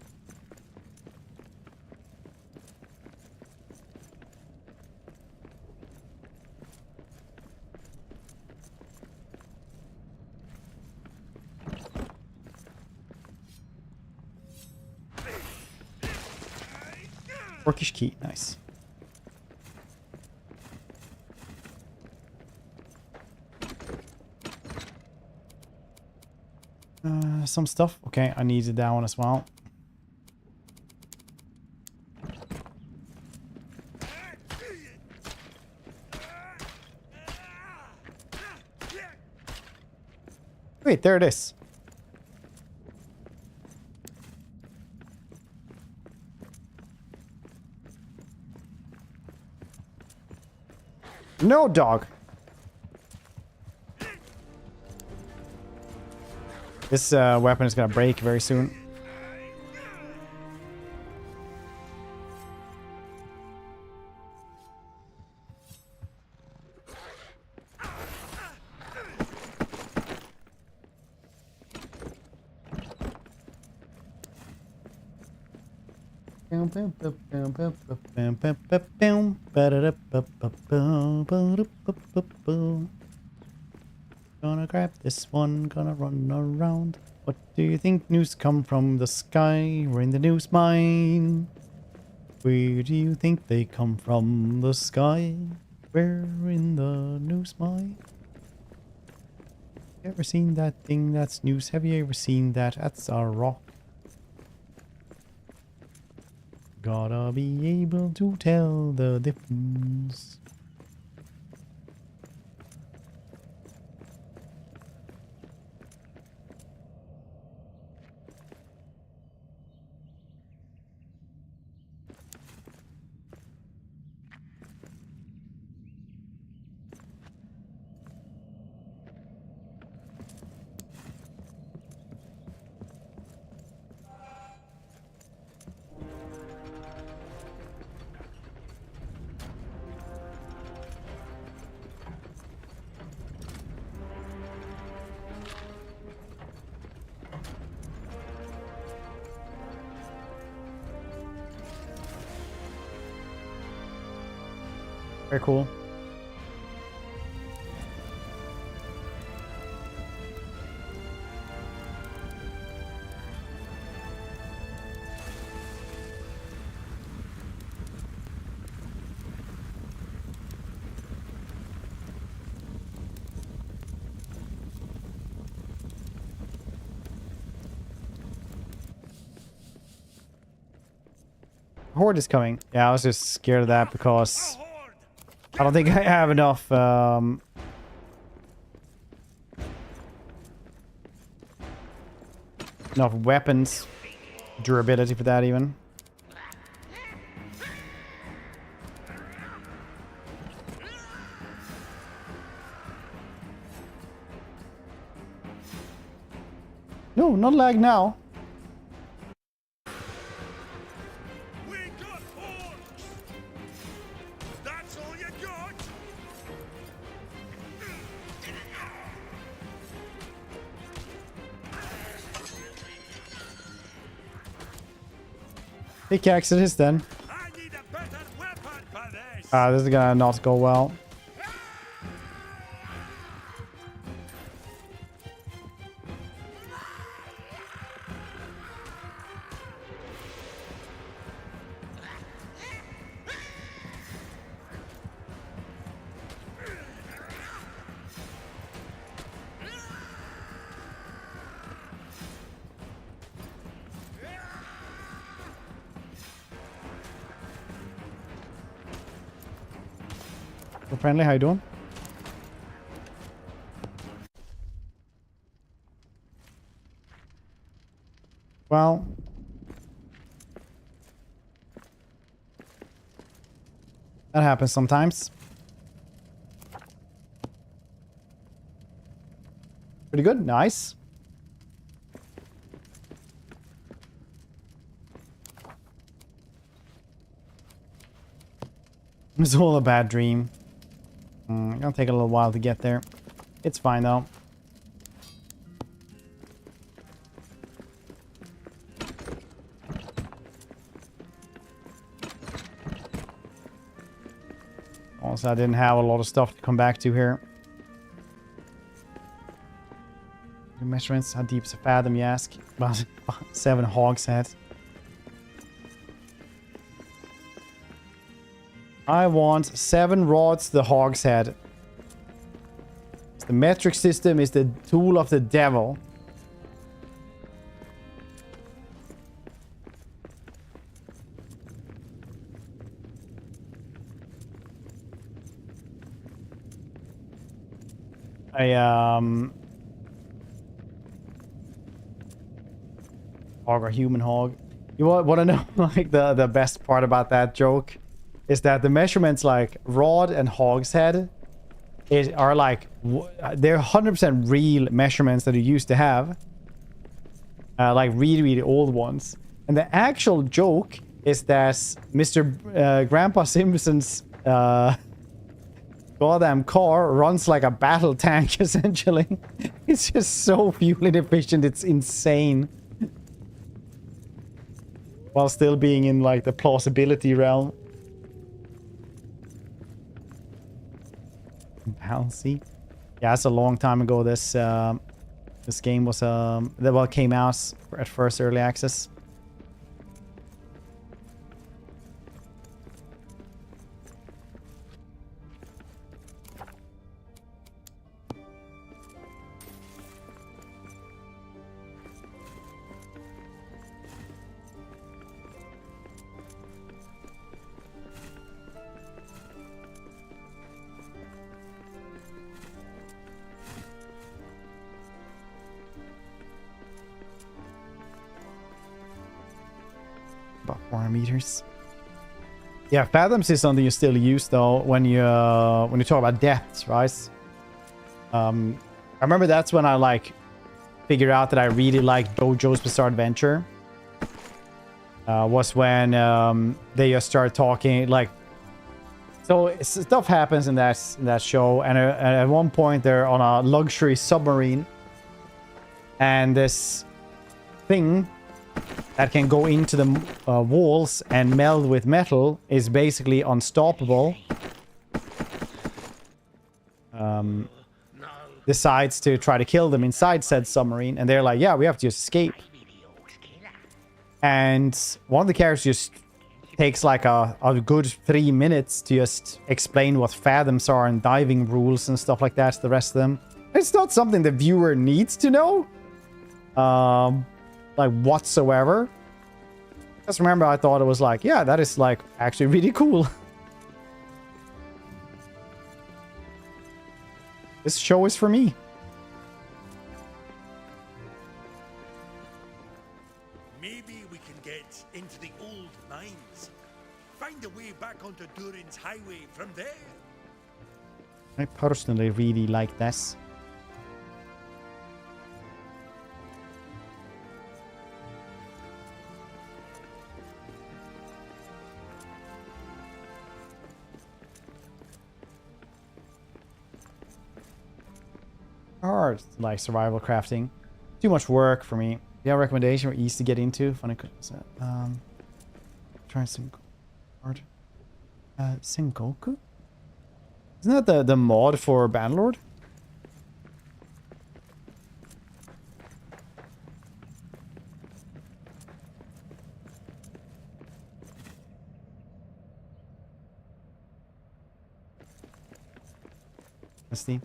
Orcish key, nice. Some stuff. Okay, I needed that one as well. Wait, there it is. No, dog. This weapon is gonna break very soon. Gonna grab this one, gonna run around. What do you think? News come from the sky? We're in the news mine. Where do you think they come from? The sky? We're in the news mine. You ever seen that thing that's news? Have you ever seen that? That's a rock. Gotta be able to tell the difference. Very cool. Horde is coming. Yeah, I was just scared of that because I don't think I have enough enough weapons durability for that even. No, not lag now. We got horns! That's all you got? Pickaxe it is then. I need a better weapon for this. This is gonna not go well. Friendly, how you doing? Well, that happens sometimes. Pretty good, nice. It's all a bad dream. It'll take a little while to get there. It's fine though. Also, I didn't have a lot of stuff to come back to here. The measurements, how deep is a fathom, you ask? About 7 hogshead. I want 7 rods the hogshead. The metric system is the tool of the devil. Hog or human hog. You want to know like the best part about that joke? Is that the measurements like rod and hogshead are like, they're 100% real measurements that you used to have. Like really, really old ones. And the actual joke is that Mr. Grandpa Simpson's goddamn car runs like a battle tank, essentially. It's just so fuel inefficient, it's insane. While still being in like the plausibility realm. Bouncy. Yeah, that's a long time ago. This game was well, came out at first early access. About 400 meters. Yeah, fathoms is something you still use though when you talk about depths, right? I remember that's when I like figured out that I really liked JoJo's Bizarre Adventure. Was when they just started talking like. So stuff happens in that show, and at one point they're on a luxury submarine, and this thing that can go into the walls and meld with metal is basically unstoppable. Decides to try to kill them inside said submarine, and they're like, yeah, we have to just escape. And one of the characters just takes like a good 3 minutes to just explain what fathoms are and diving rules and stuff like that to the rest of them. It's not something the viewer needs to know. Like whatsoever. Just remember, I thought it was like, yeah, that is like actually really cool. This show is for me. Maybe we can get into the old mines. Find a way back onto Durin's highway from there. I personally really like this. Hard, like survival crafting. Too much work for me. Do you have a recommendation or easy to get into? Funny. Try Sengoku. Sengoku? Isn't that the mod for Bannerlord? Let's see.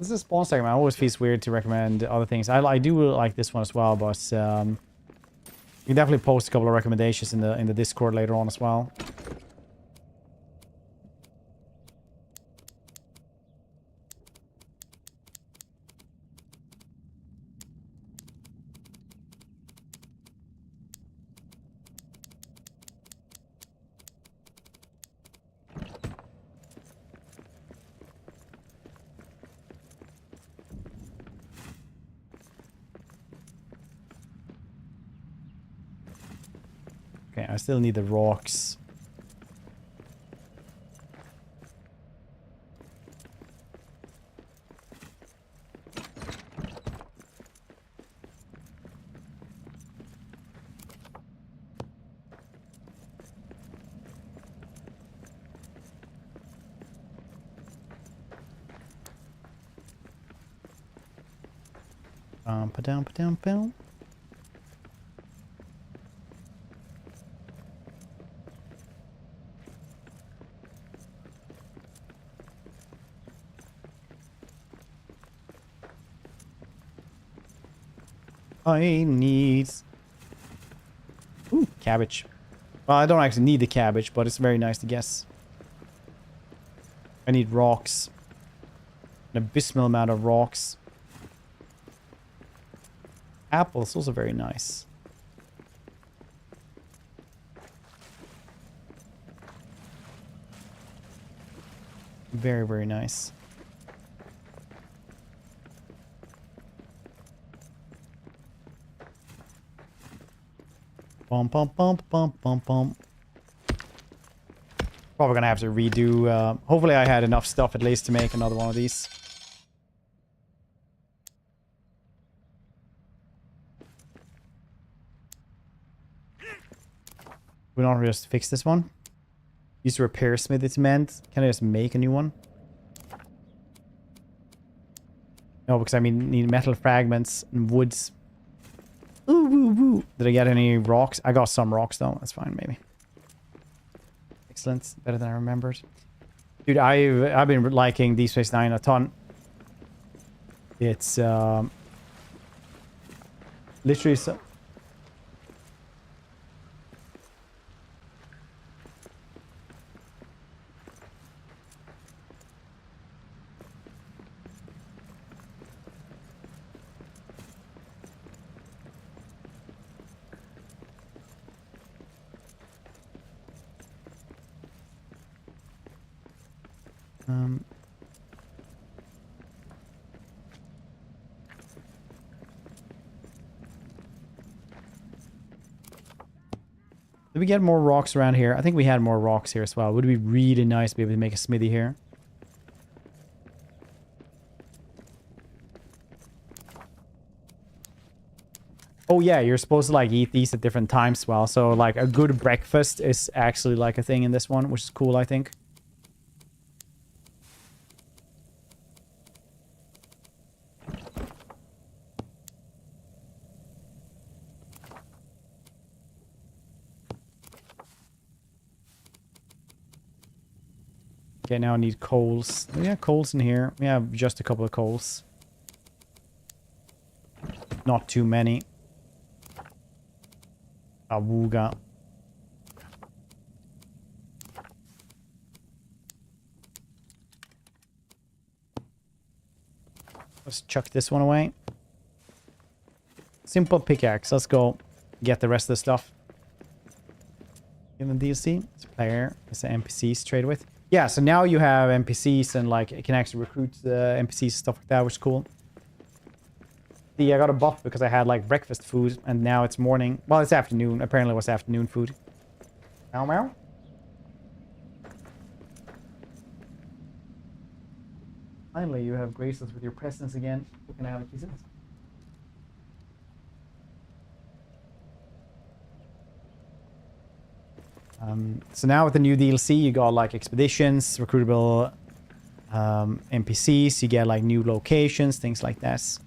This is a spawn segment. I always feels weird to recommend other things. I do like this one as well, but you can definitely post a couple of recommendations in the Discord later on as well. Okay, I still need the rocks. Pa-down. I need... Ooh, cabbage. Well, I don't actually need the cabbage, but it's very nice to guess. I need rocks. An abysmal amount of rocks. Apples, also very nice. Very, very nice. Bum, bum, bum, bum, bum, bum. Probably gonna have to redo. Hopefully I had enough stuff at least to make another one of these. We don't just fix this one. Use the repair smith it's meant. Can I just make a new one? No, because I mean need metal fragments and woods. Ooh, woo, woo. Did I get any rocks? I got some rocks though. That's fine, maybe. Excellent. Better than I remembered. Dude, I've been liking Deep Space Nine a ton. It's literally so... Did we get more rocks around here? I think we had more rocks here as well. Would it be really nice to be able to make a smithy here? Oh yeah, you're supposed to like eat these at different times as well. So like a good breakfast is actually like a thing in this one, which is cool, I think. Okay, now I need coals. We have coals in here. We have just a couple of coals. Not too many. Awooga. Let's chuck this one away. Simple pickaxe. Let's go get the rest of the stuff. In the DLC, it's a player. It's the NPCs trade with. Yeah, so now you have NPCs and like it can actually recruit the NPCs stuff like that, which is cool. See, I got a buff because I had like breakfast food and now it's morning. Well, it's afternoon. Apparently it was afternoon food. Meow meow. Finally, you have graced us with your presence again. Can I have a kiss? So now with the new DLC, you got like expeditions, recruitable NPCs, you get like new locations, things like this.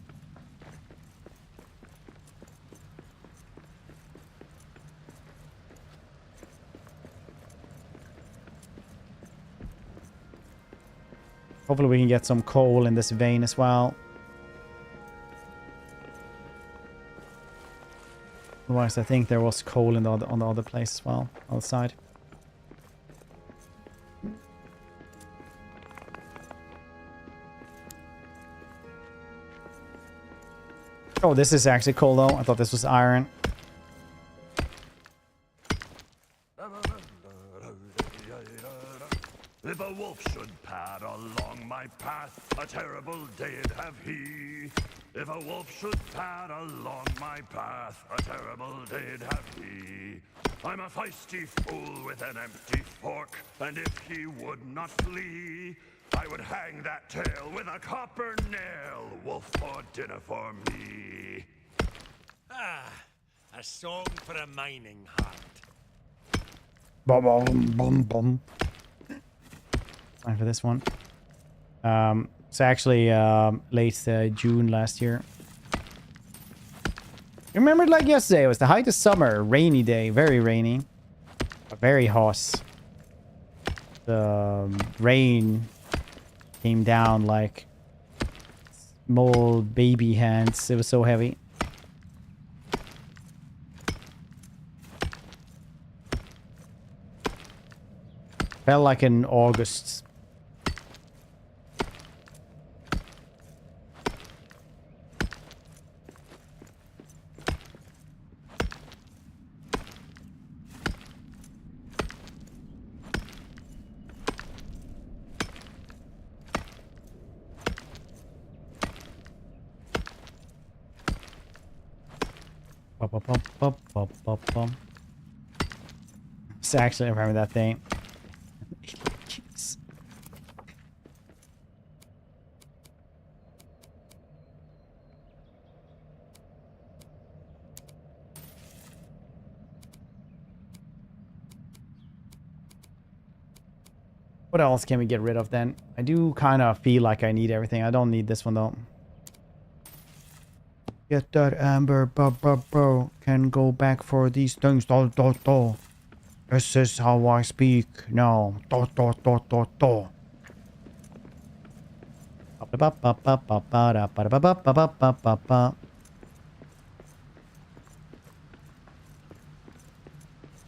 Hopefully we can get some coal in this vein as well. Otherwise, I think there was coal in on the other place as well, outside. Oh, this is actually coal though. I thought this was iron. If a wolf should pad along my path, a terrible day'd have he. If a wolf should pad along my path, a terrible day'd have he. I'm a feisty fool with an empty fork, and if he would not flee, I would hang that tail with a copper nail. Wolf for dinner for me. Ah, a song for a mining heart. Bum, bum, bum, bum. Time for this one. It's actually late June last year. Remember, like yesterday, it was the height of summer, rainy day, very rainy, very hot. The rain came down like small baby hands. It was so heavy. Felt like in August. So actually, I remember that thing. What else can we get rid of then? I do kind of feel like I need everything. I don't need this one though. Get that amber, bro. Can go back for these things. Do. This is how I speak now. Do.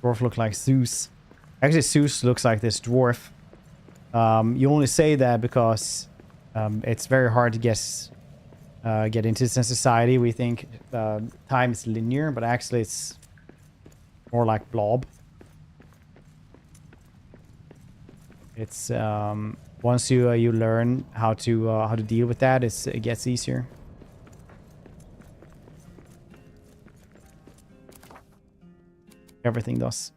Dwarf look like Zeus. Actually, Zeus looks like this dwarf. You only say that because it's very hard to get into this society. We think time is linear, but actually it's more like blob. It's once you learn how to deal with that, it gets easier. Everything does.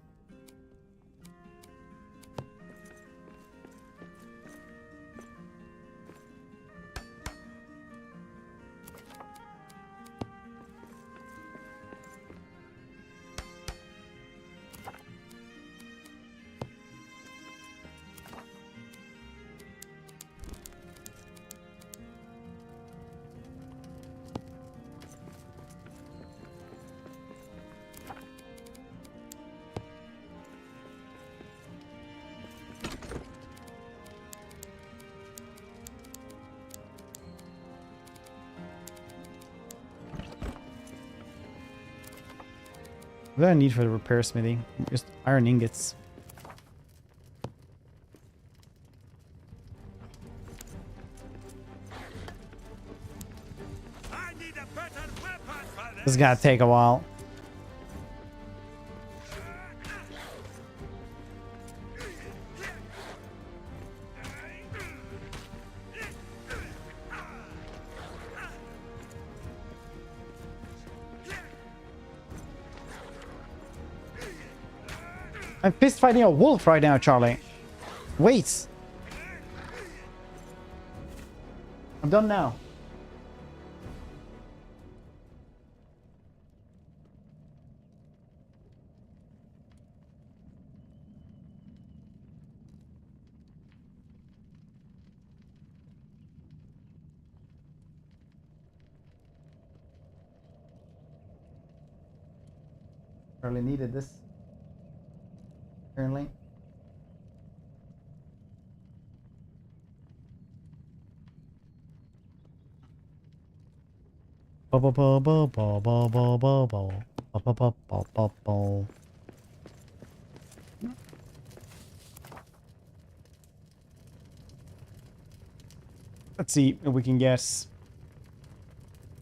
What do I need for the repair smithy? Just iron ingots. I need a better weapon for This is gonna take a while. I'm fist fighting a wolf right now, Charlie. Wait. I'm done now. Really needed this. Apparently. Let's see if we can get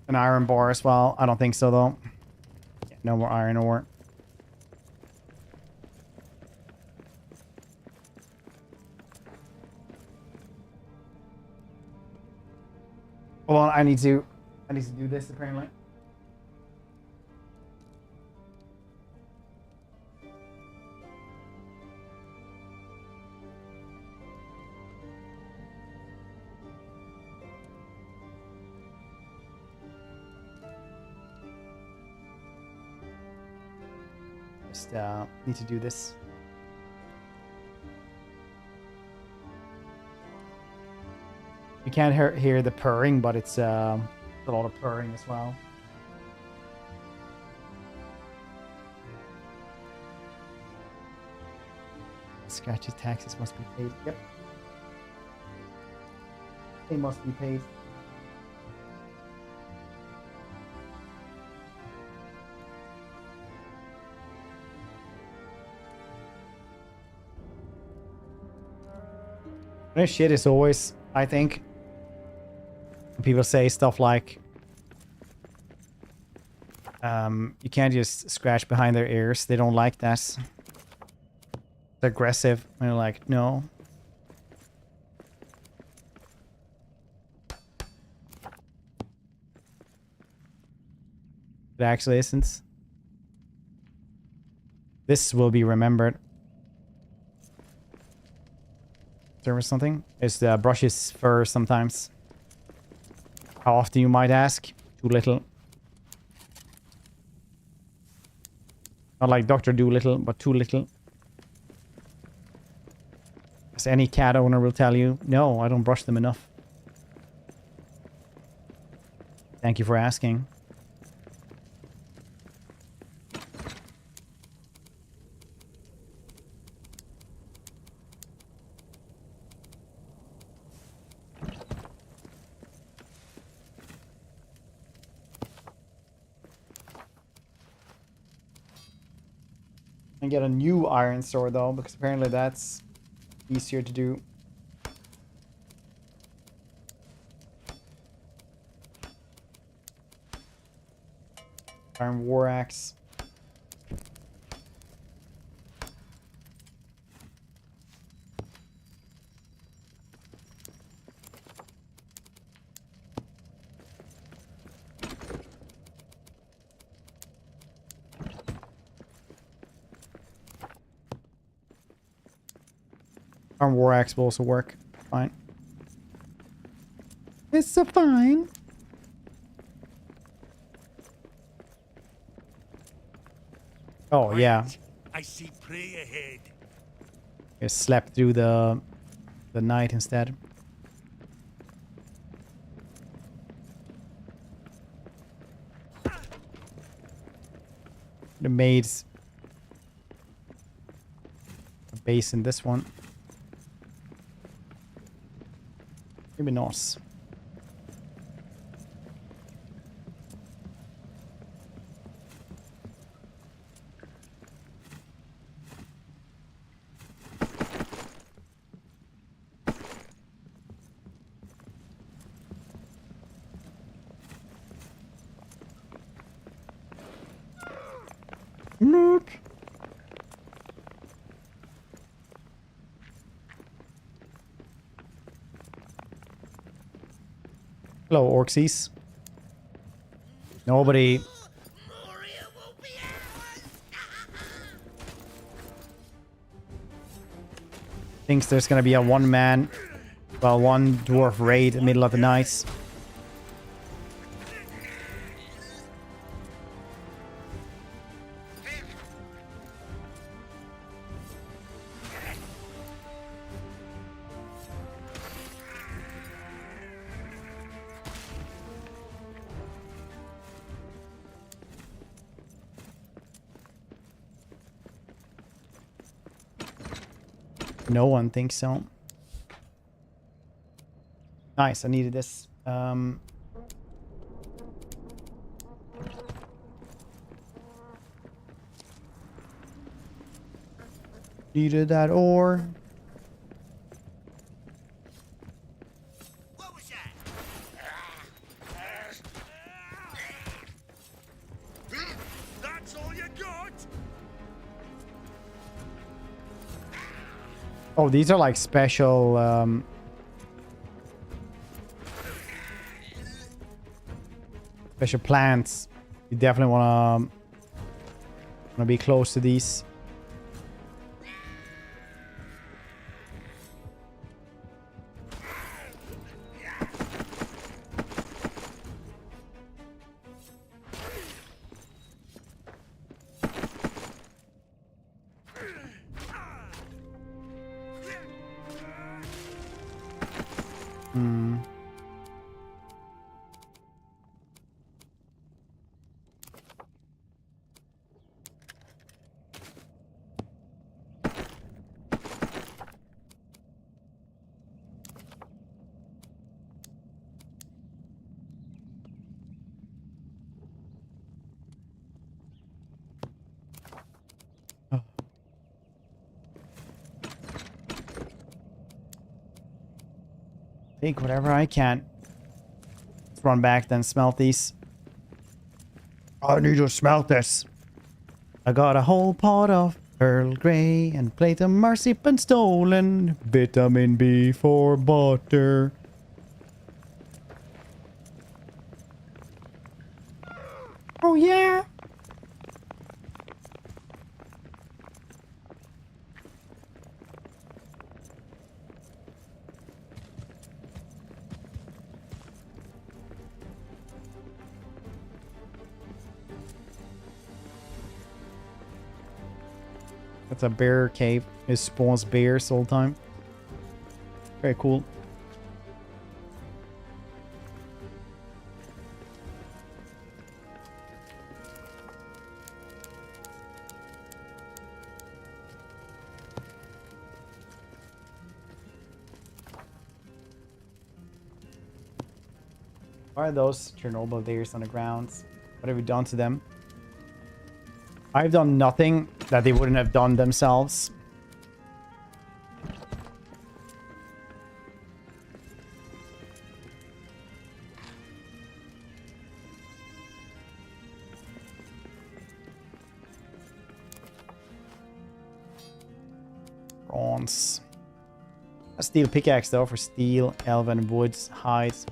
an iron bar as well. I don't think so though. Yeah, no more iron ore. Hold on, I need to do this apparently. Just need to do this. You can't hear the purring, but it's a lot of purring as well. Scratches taxes must be paid. Yep. They must be paid. This shit is always, I think, when people say stuff like, you can't just scratch behind their ears. They don't like that. It's aggressive. And you're like, no. It actually isn't. This will be remembered. Or something is the brushes fur sometimes. How often, you might ask? Too little. Not like Dr. Doolittle, but too little. As any cat owner will tell you, no, I don't brush them enough. Thank you for asking. And get a new iron sword though, because apparently that's easier to do. Iron war axe. Iron war axe will also work. Fine. It's so fine. Oh yeah. I see prey ahead. Just slept through the night instead. The maids. A base in this one. Maybe not. Nope. Hello, Orxies. Nobody Moria will be ours. thinks there's gonna be a one dwarf raid in the middle of the night. No one thinks so. Nice, I needed this. Needed that ore. What was that? That's all you got? Oh, these are like special special plants. You definitely wanna be close to these. Take whatever I can. Let's run back then smelt these. I need to smelt this. I got a whole pot of Earl Grey and plate of marzipan stolen. Vitamin B for butter. Oh yeah. That's a bear cave. It spawns bears all the time. Very cool. Why are those Chernobyl bears on the ground? What have we done to them? I've done nothing that they wouldn't have done themselves. Bronze. A steel pickaxe though for steel, elven woods, hides.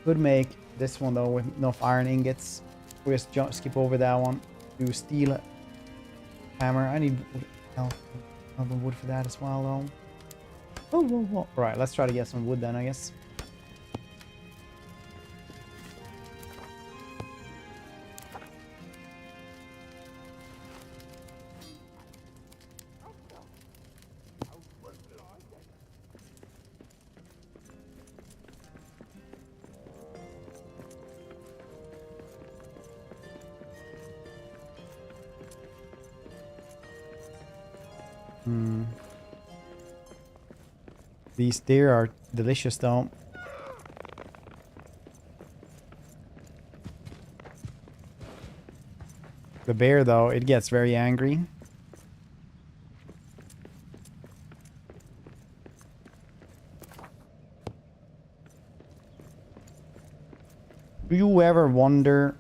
Could make this one though with enough iron ingots. We just skip over that one. Do steel hammer. I need elven wood for that as well though. Oh. Right, let's try to get some wood then, I guess. These deer are delicious though. The bear though, it gets very angry. Do you ever wonder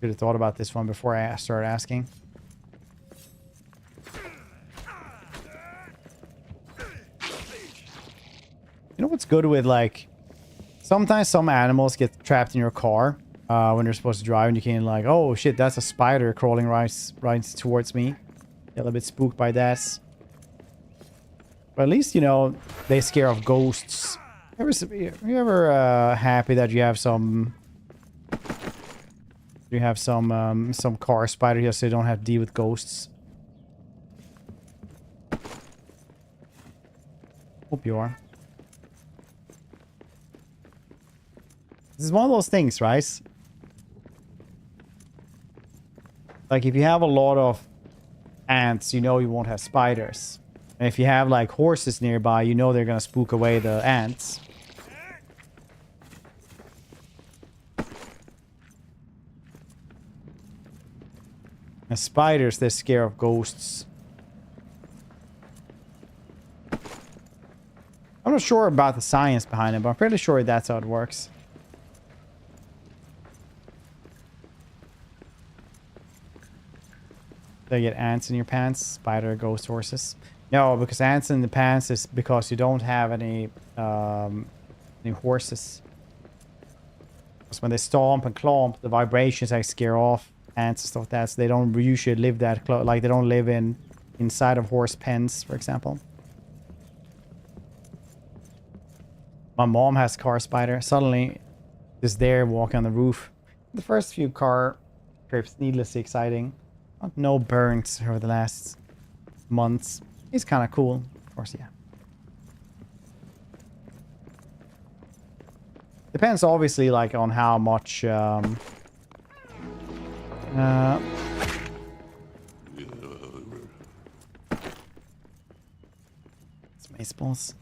should have thought about this one before I started asking. You know what's good with like sometimes some animals get trapped in your car when you're supposed to drive and you can like, oh shit, that's a spider crawling right towards me. Get a little bit spooked by that. But at least, you know, they scare off ghosts. You ever happy that you have some car spider here so you don't have to deal with ghosts? Hope you are. This is one of those things, right? Like, if you have a lot of ants, you know you won't have spiders. And if you have, like, horses nearby, you know they're gonna spook away the ants. And spiders, they're scared of ghosts. I'm not sure about the science behind it, but I'm pretty sure that's how it works. Do you get ants in your pants? Spider, ghost, horses? No, because ants in the pants is because you don't have any horses. Because when they stomp and clomp, the vibrations like scare off ants and stuff like that. So they don't usually live that close. Like they don't live inside of horse pens, for example. My mom has a car spider. Suddenly, just there walking on the roof. The first few car trips, needlessly exciting. No burns over the last months. It's kind of cool, of course, yeah. Depends, obviously, like on how much. Spaceballs.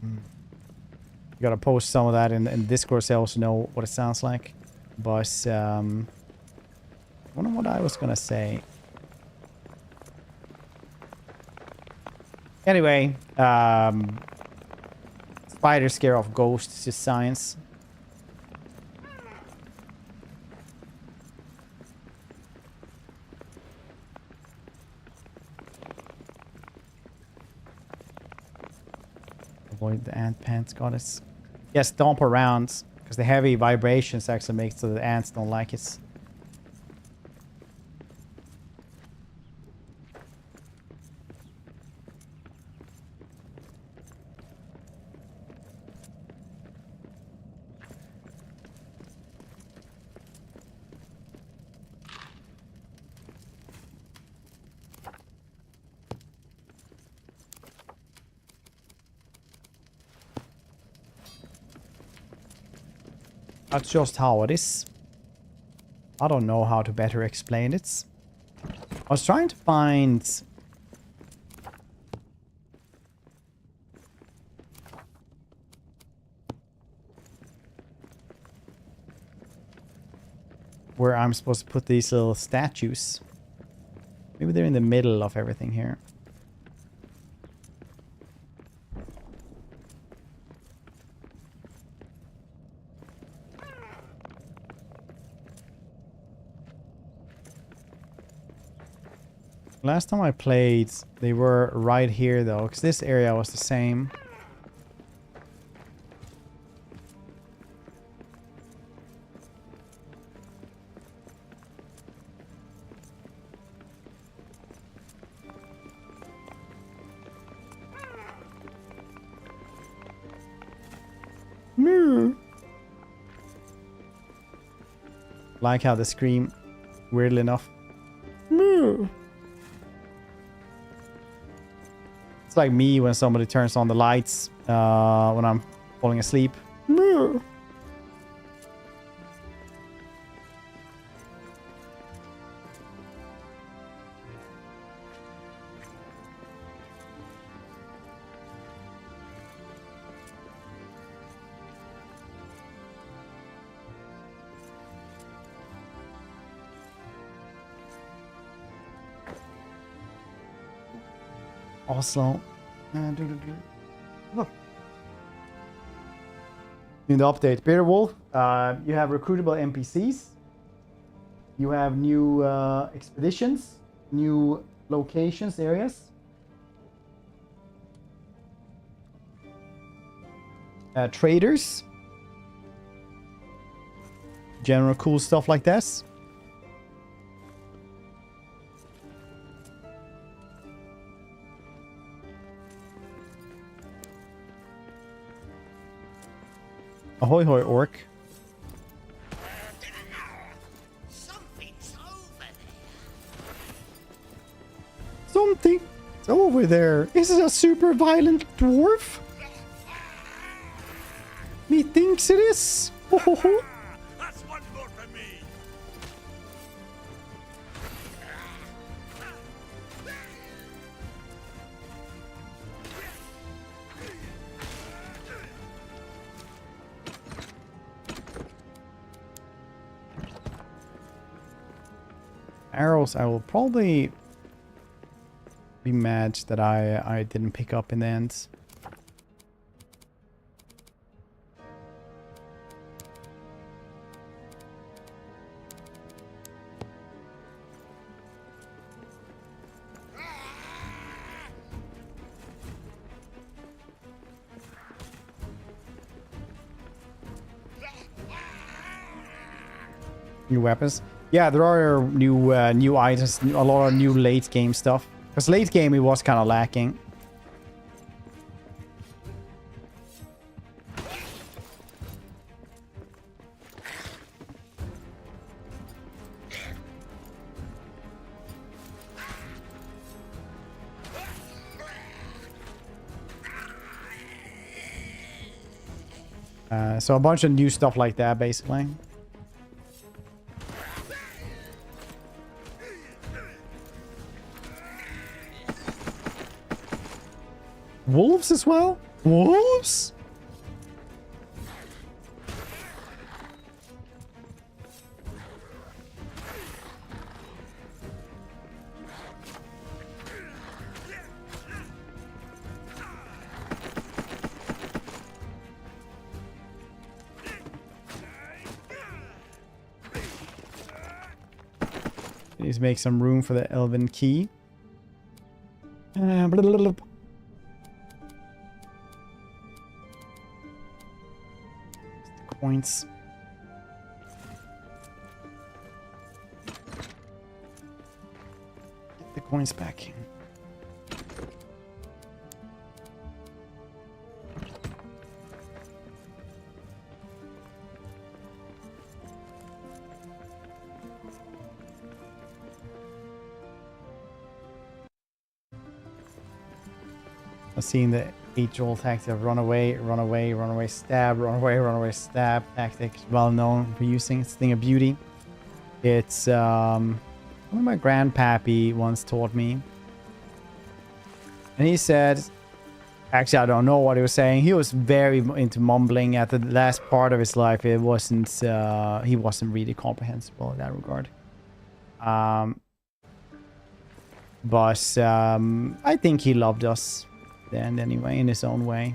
You gotta post some of that in Discord so I also know what it sounds like. But I wonder what I was gonna say. Anyway, spiders scare off ghosts, it's just science. Avoid the ant pants goddess. Yes, stomp around, because the heavy vibrations actually make so the ants don't like it. That's just how it is. I don't know how to better explain it. I was trying to find... where I'm supposed to put these little statues. Maybe they're in the middle of everything here. Last time I played, they were right here though, because this area was the same. Moo. Like how they scream, weirdly enough. Moo. It's like me when somebody turns on the lights when I'm falling asleep. Moo. Oslo. Look. In the update, Beowulf, you have recruitable NPCs. You have new expeditions, new locations, areas. Traders. General cool stuff like this. Ahoy hoy orc. Something's over there. Something. It's over there. Is it a super violent dwarf? Methinks it is. Ho ho ho. That's one more for me. Arrows, I will probably be mad that I didn't pick up in the end. New weapons. Yeah, there are new items, a lot of new late game stuff. Because late game it was kind of lacking. So a bunch of new stuff like that, basically. Wolves as well? Wolves? Please make some room for the elven key. Blah, blah, blah, blah. Points. Get the coins back. I've seen the age-old tactic of run away, run away, run away, stab, run away, stab tactic. Well known for using. It's a thing of beauty. It's one of my grandpappy once taught me. And he said, actually I don't know what he was saying. He was very into mumbling at the last part of his life. It wasn't, he wasn't really comprehensible in that regard. But I think he loved us then anyway, in his own way.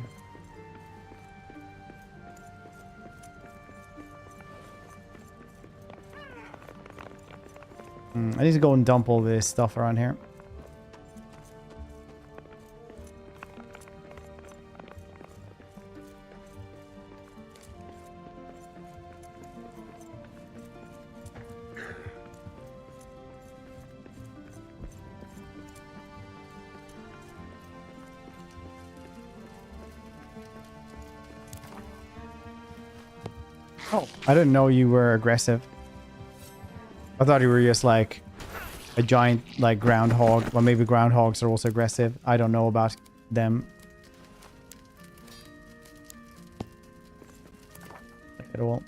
I need to go and dump all this stuff around here. Oh, I didn't know you were aggressive. I thought you were just like a giant like groundhog. Well, maybe groundhogs are also aggressive. I don't know about them at all.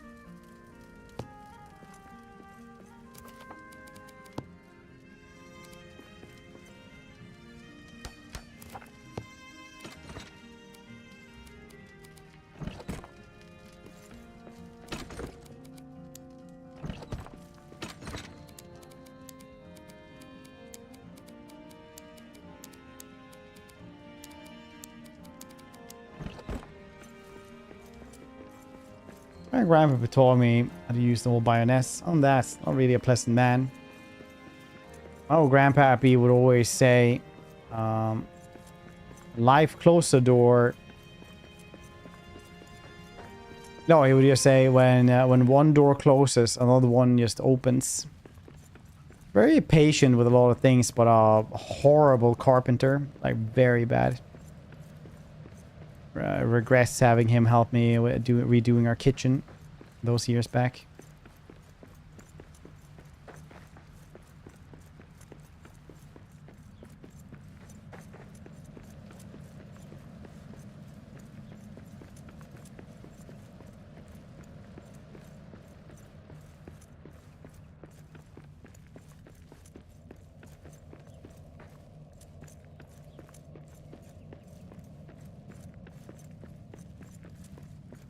My grandpa taught me how to use the old bayonets. I'm that's not really a pleasant man. My old grandpappy would always say, life close the door. No, he would just say when one door closes, another one just opens. Very patient with a lot of things, but a horrible carpenter. Like, very bad. regrets having him help me with redoing our kitchen those years back.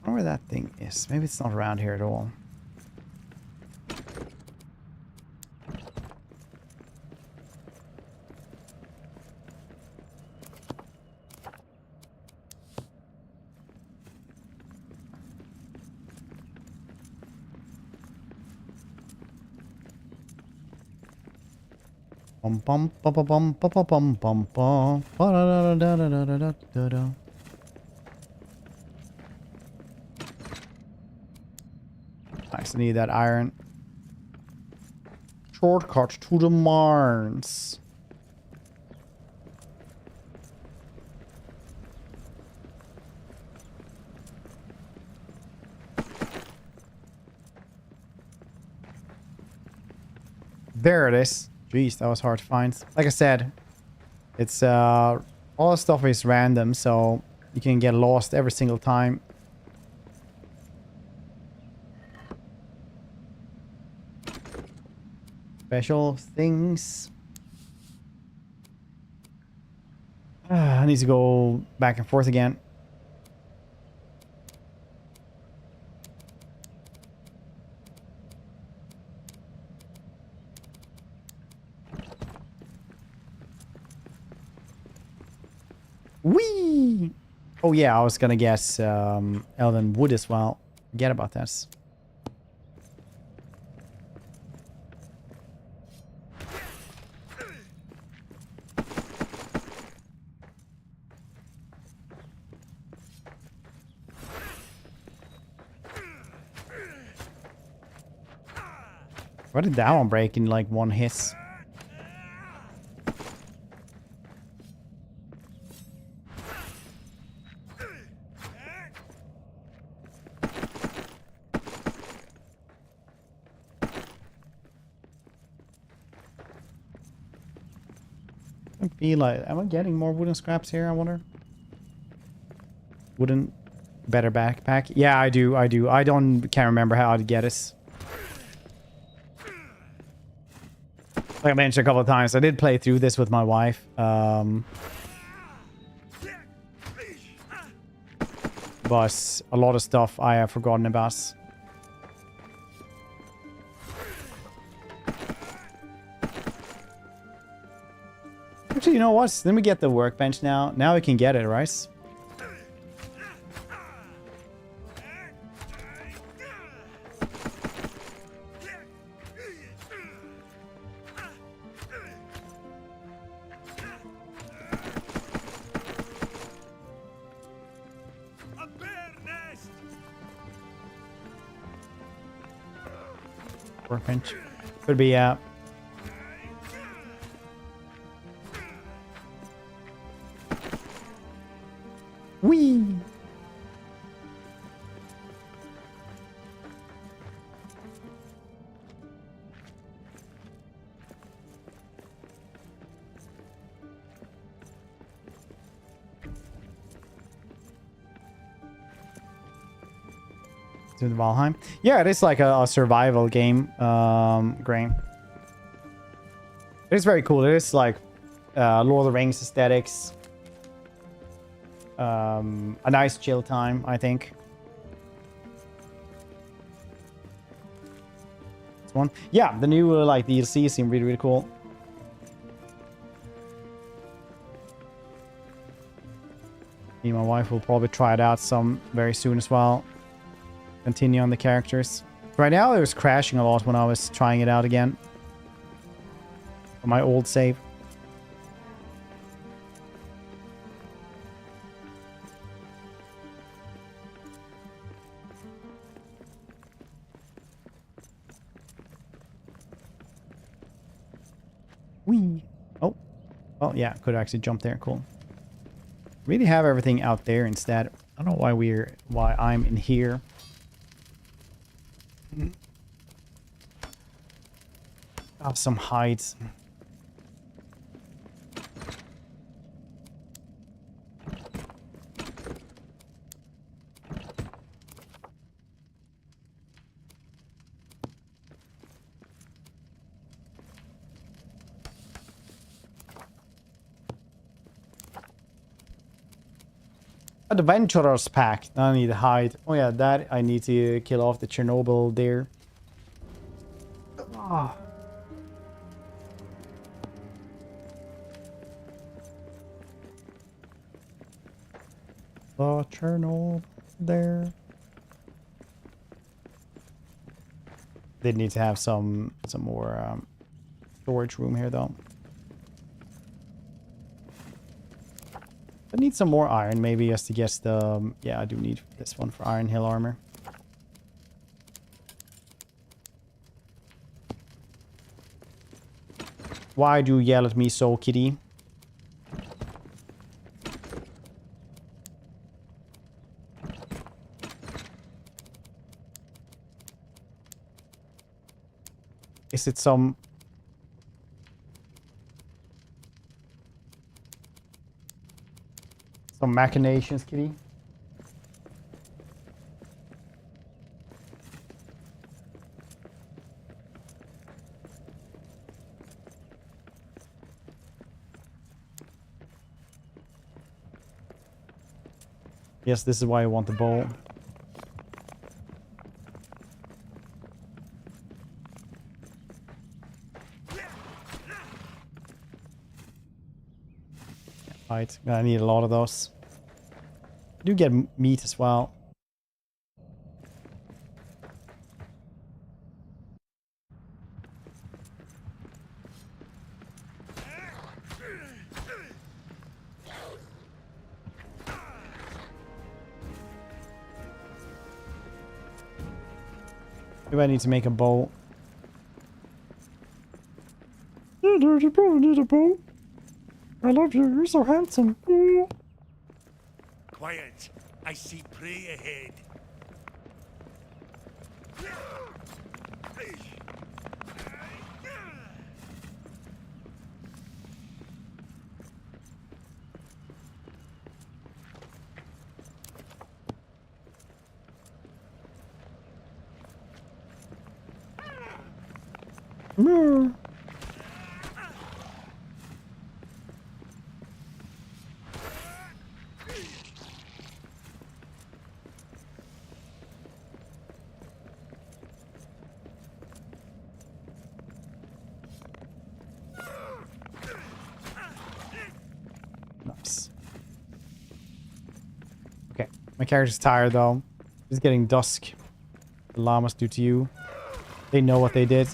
I wonder where that thing is. Maybe it's not around here at all. Bum bum bum bum bum bum bum bum bum ba da da da da da da da da. Nice, I need that iron. Shortcut to the Mars. There it is. Jeez, that was hard to find. Like I said, it's all the stuff is random, so you can get lost every single time. Special things. I need to go back and forth again. Whee! Oh yeah, I was gonna guess elven wood as well. Forget about this. Why did that one break in like one hiss? I feel like, am I getting more wooden scraps here, I wonder? Wooden, better backpack? Yeah, I do. I can't remember how to get it. Like I mentioned a couple of times, I did play through this with my wife. But a lot of stuff I have forgotten about. Actually, you know what? Let me get the workbench now. Now we can get it, right? Workbench. Could be, Whee! To the Valheim. Yeah, it is like a survival game, Grain. It is very cool. It is like Lord of the Rings aesthetics. A nice chill time, I think. This one. Yeah, the new like DLC seem really, really cool. Me and my wife will probably try it out some very soon as well. Continue on the characters. Right now it was crashing a lot when I was trying it out again. On my old save. Whee! Oh. Oh yeah, could actually jump there. Cool. Really have everything out there instead. I don't know why I'm in here. Have some hides. Adventurers pack. I need to hide. Oh yeah, that I need to kill off the Chernobyl there. Ah. The Chernobyl there. They need to have some more storage room here though. I need some more iron, maybe, just to get the... yeah, I do need this one for Iron Hill armor. Why do you yell at me so, kitty? Is it some... some machinations, kitty? Yes, this is why I want the bow. Right, I need a lot of those. I do get meat as well. Maybe I need to make a bow. I need a bow. I love you. You're so handsome. Quiet. I see prey ahead. Nice. Okay, my character's tired though. It's getting dusk. The llamas do to you. They know what they did.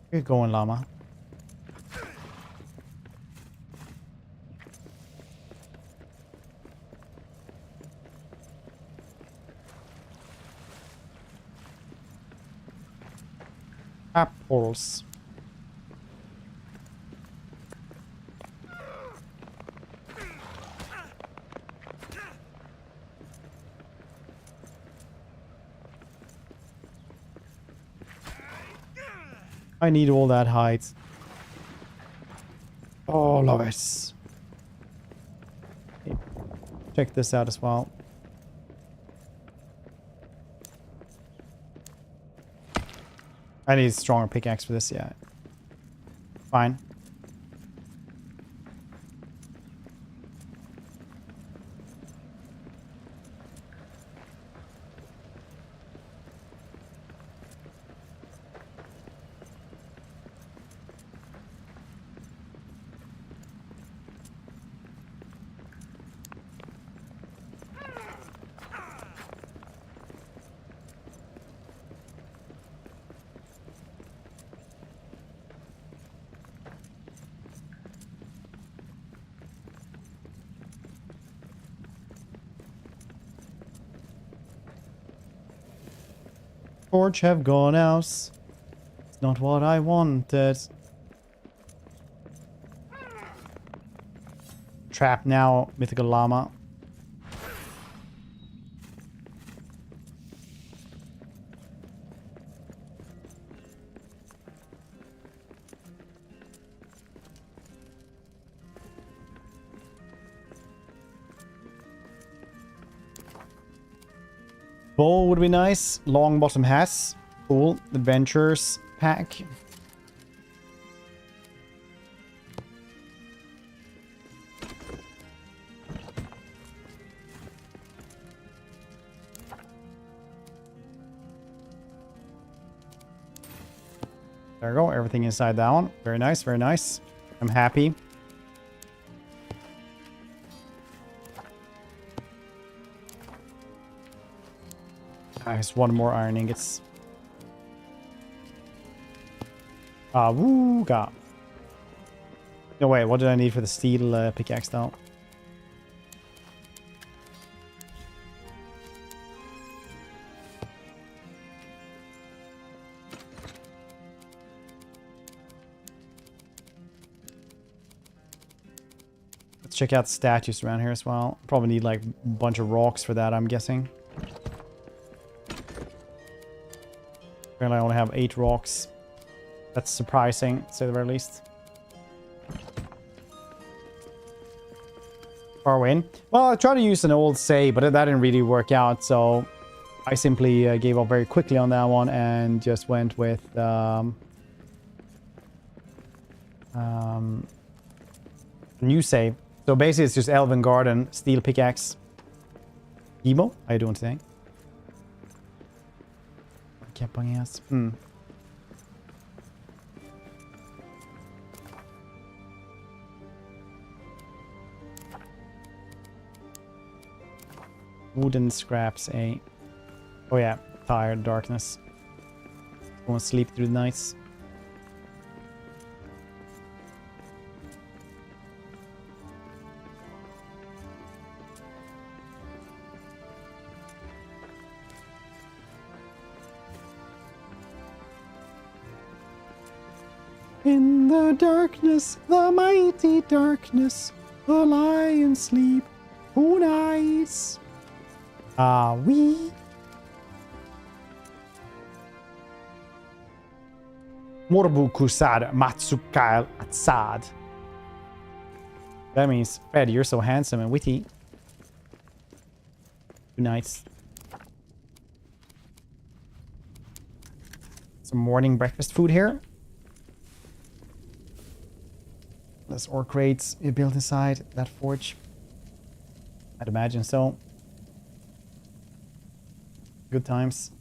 Good going, llama. Apples. I need all that hide. Oh, love it. Okay. Check this out as well. I need a stronger pickaxe for this, yeah. Fine. Torch have gone out. It's not what I wanted. Trap now, mythical llama. Bow would be nice. Long bottom has. Cool. Adventures pack. There we go. Everything inside that one. Very nice. Very nice. I'm happy. Just one more iron ingots. Woo-ga. No, wait. What did I need for the steel pickaxe now? Let's check out statues around here as well. Probably need like a bunch of rocks for that, I'm guessing. Apparently I only have 8 rocks. That's surprising, to say the very least. Far away in. Well, I tried to use an old save, but that didn't really work out, so I simply gave up very quickly on that one and just went with new save. So basically it's just Elven Garden, steel pickaxe. Emo, how you doing today? Kept bugging us. Wooden scraps, eh? Oh yeah, tired, darkness. Won't sleep through the nights. In the darkness, the mighty darkness, the lions sleep. Who nights? Are we? Morbu kusad matsukail atsad. That means, Fred, you're so handsome and witty. Good nights. Some morning breakfast food here. There's ore crates built inside that forge. I'd imagine so. Good times.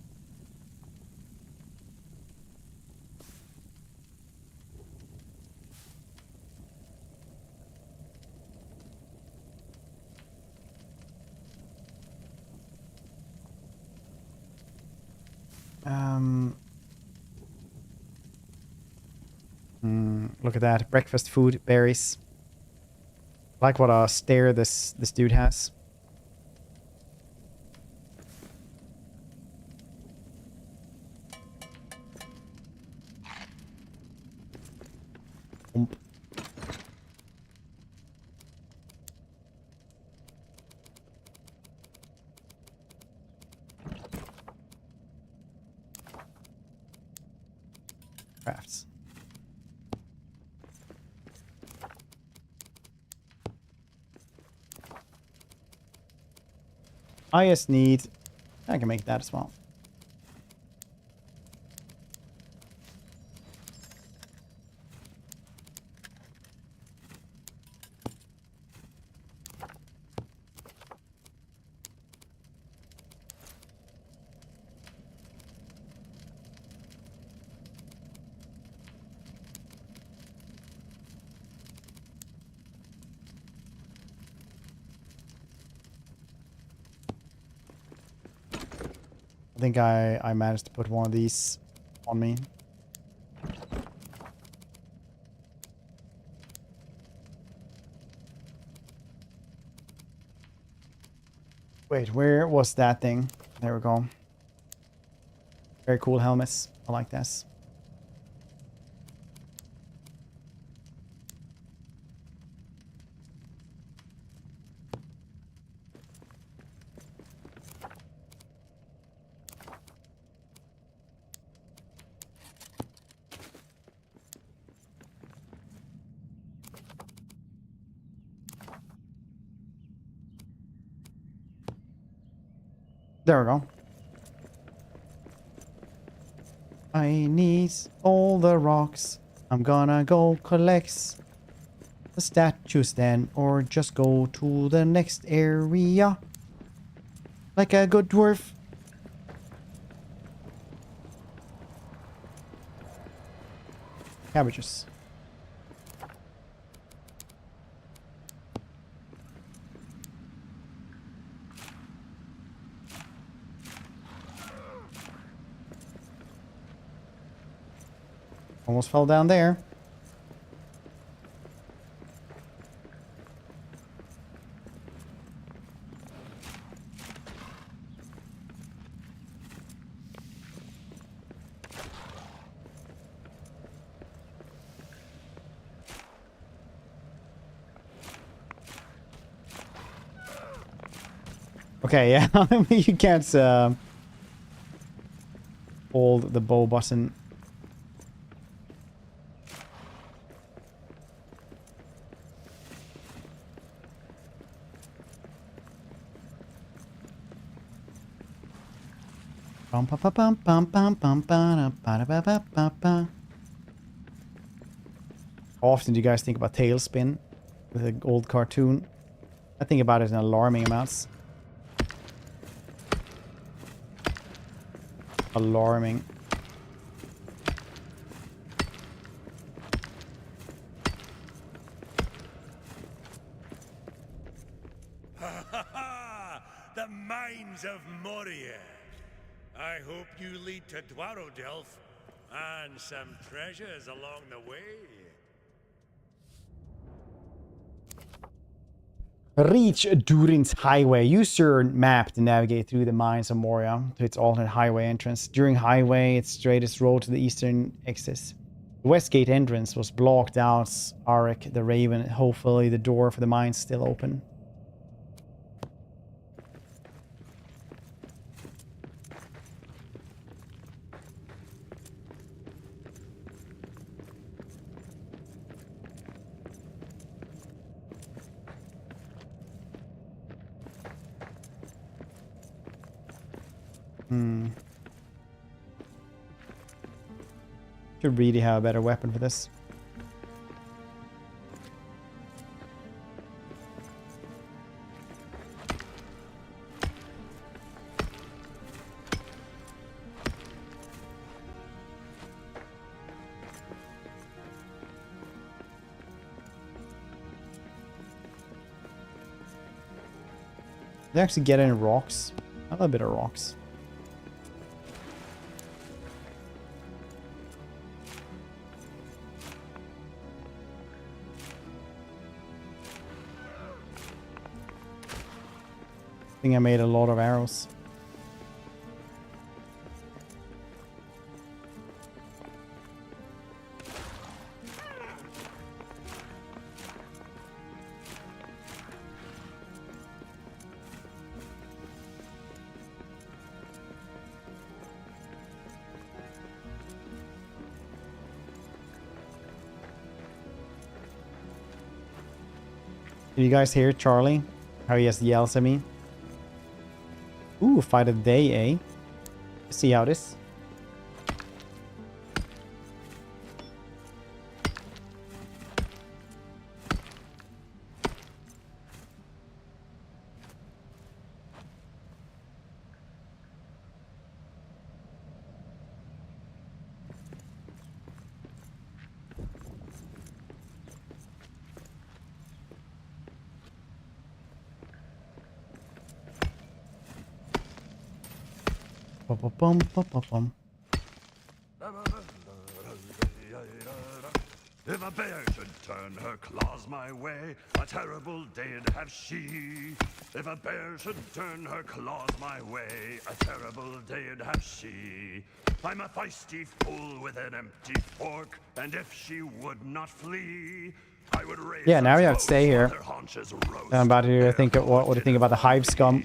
Look at that. Breakfast food, berries. Like what a stare this dude has. Ump. Crafts. I just need... I can make that as well. I think I managed to put one of these on me. Wait, where was that thing? There we go. Very cool helmets. I like this. There we go. I need all the rocks. I'm gonna go collect the statues then, or just go to the next area like a good dwarf. Cabbages. Almost fell down there. Okay, yeah, I mean, you can't hold the bow button. How often do you guys think about Tailspin with an old cartoon? I think about it in alarming amounts. Alarming. The mines of Moria. I hope you lead to Dwarodelf and some treasures along the way. Reach Durin's Highway. Use your map to navigate through the mines of Moria to its alternate highway entrance. During highway, its straightest road to the eastern exit. The west gate entrance was blocked out. Arik the Raven. Hopefully the door for the mines still open. Should really have a better weapon for this. They actually get any rocks? A little bit of rocks. I think I made a lot of arrows. Did you guys hear Charlie? How he has yells at me? Ooh, fight of the day, eh? See how this? Bum, bum, bum, bum. If a bear should turn her claws my way, a terrible day'd have she. If a bear should turn her claws my way, a terrible day'd have she. I'm a feisty fool with an empty fork, and if she would not flee, I would raise Yeah, now her you have to stay here. their haunches roast. I'm about to think of what do you think about the hive scum?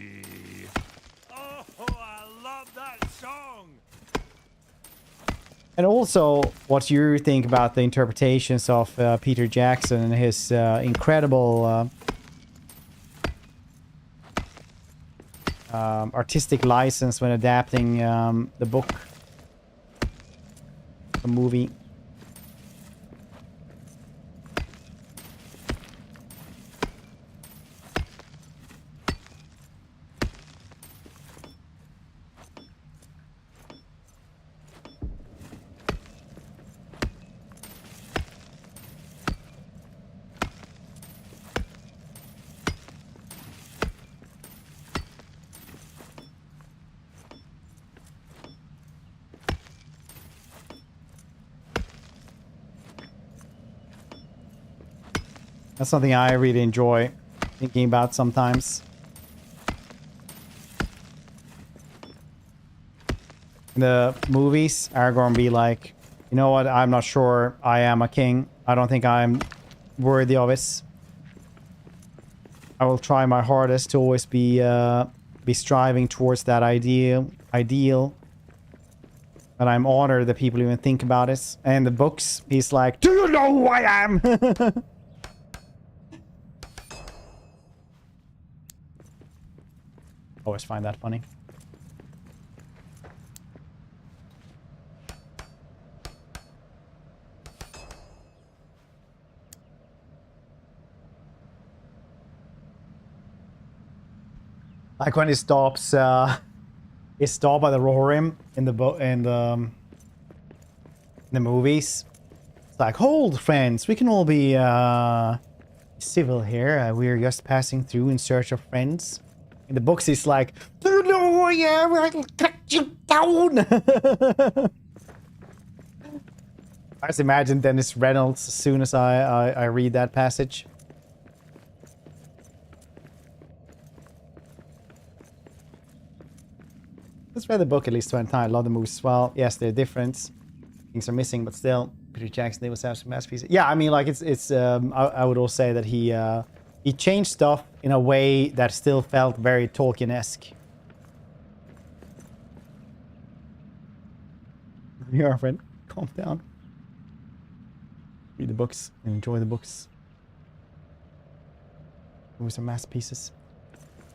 Oh, I love that song. And also, what you think about the interpretations of Peter Jackson and his incredible artistic license when adapting the book, the movie. That's something I really enjoy thinking about sometimes. In the movies, Aragorn be like, you know what, I'm not sure I am a king. I don't think I'm worthy of it. I will try my hardest to always be striving towards that ideal. But I'm honored that people even think about it. And the books, he's like, do you know who I am? Always find that funny. Like when he stops, he's stopped by the Rohirrim in the movies. It's like, hold, friends, we can all be civil here. We're just passing through in search of friends. In the books, he's like, do you know who I am? I'll cut you down. I just imagine Dennis Reynolds as soon as I read that passage. Let's read the book at least 20 times. I love the movies as well. Yes, they're different. Things are missing, but still, Peter Jackson, they was have some masterpieces. Yeah, I mean, like it's. I would also say that he changed stuff in a way that still felt very Tolkien-esque. Here, our friend, calm down. Read the books and enjoy the books. Movies are masterpieces.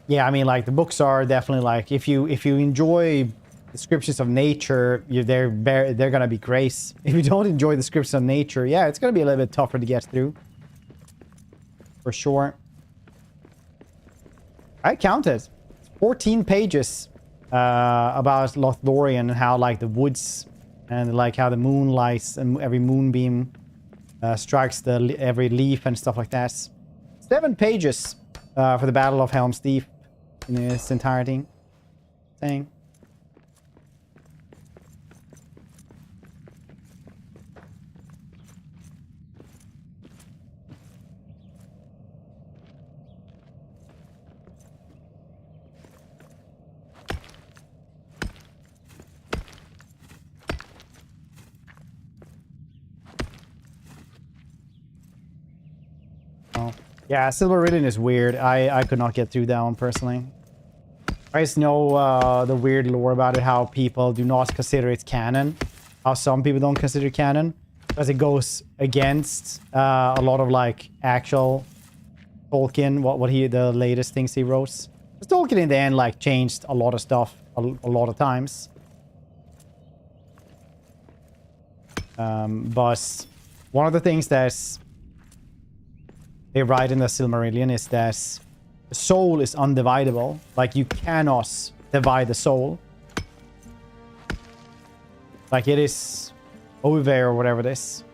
Yeah, I mean, like the books are definitely like if you enjoy descriptions of nature, they're gonna be great. If you don't enjoy descriptions of nature, yeah, it's gonna be a little bit tougher to get through, for sure. I counted 14 pages about Lothlorien and how like the woods and like how the moon lights and every moonbeam strikes every leaf and stuff like that. 7 pages for the Battle of Helm's Deep in its entirety. Saying. Yeah, Silmarillion is weird. I could not get through that one personally. I just know the weird lore about it, how people do not consider it canon. How some people don't consider it canon. Because it goes against a lot of like actual Tolkien, the latest things he wrote. Because Tolkien in the end like changed a lot of stuff a lot of times. But one of the things that's they write in the Silmarillion is that the soul is undividable. Like, you cannot divide the soul. Like, it is over or whatever it is.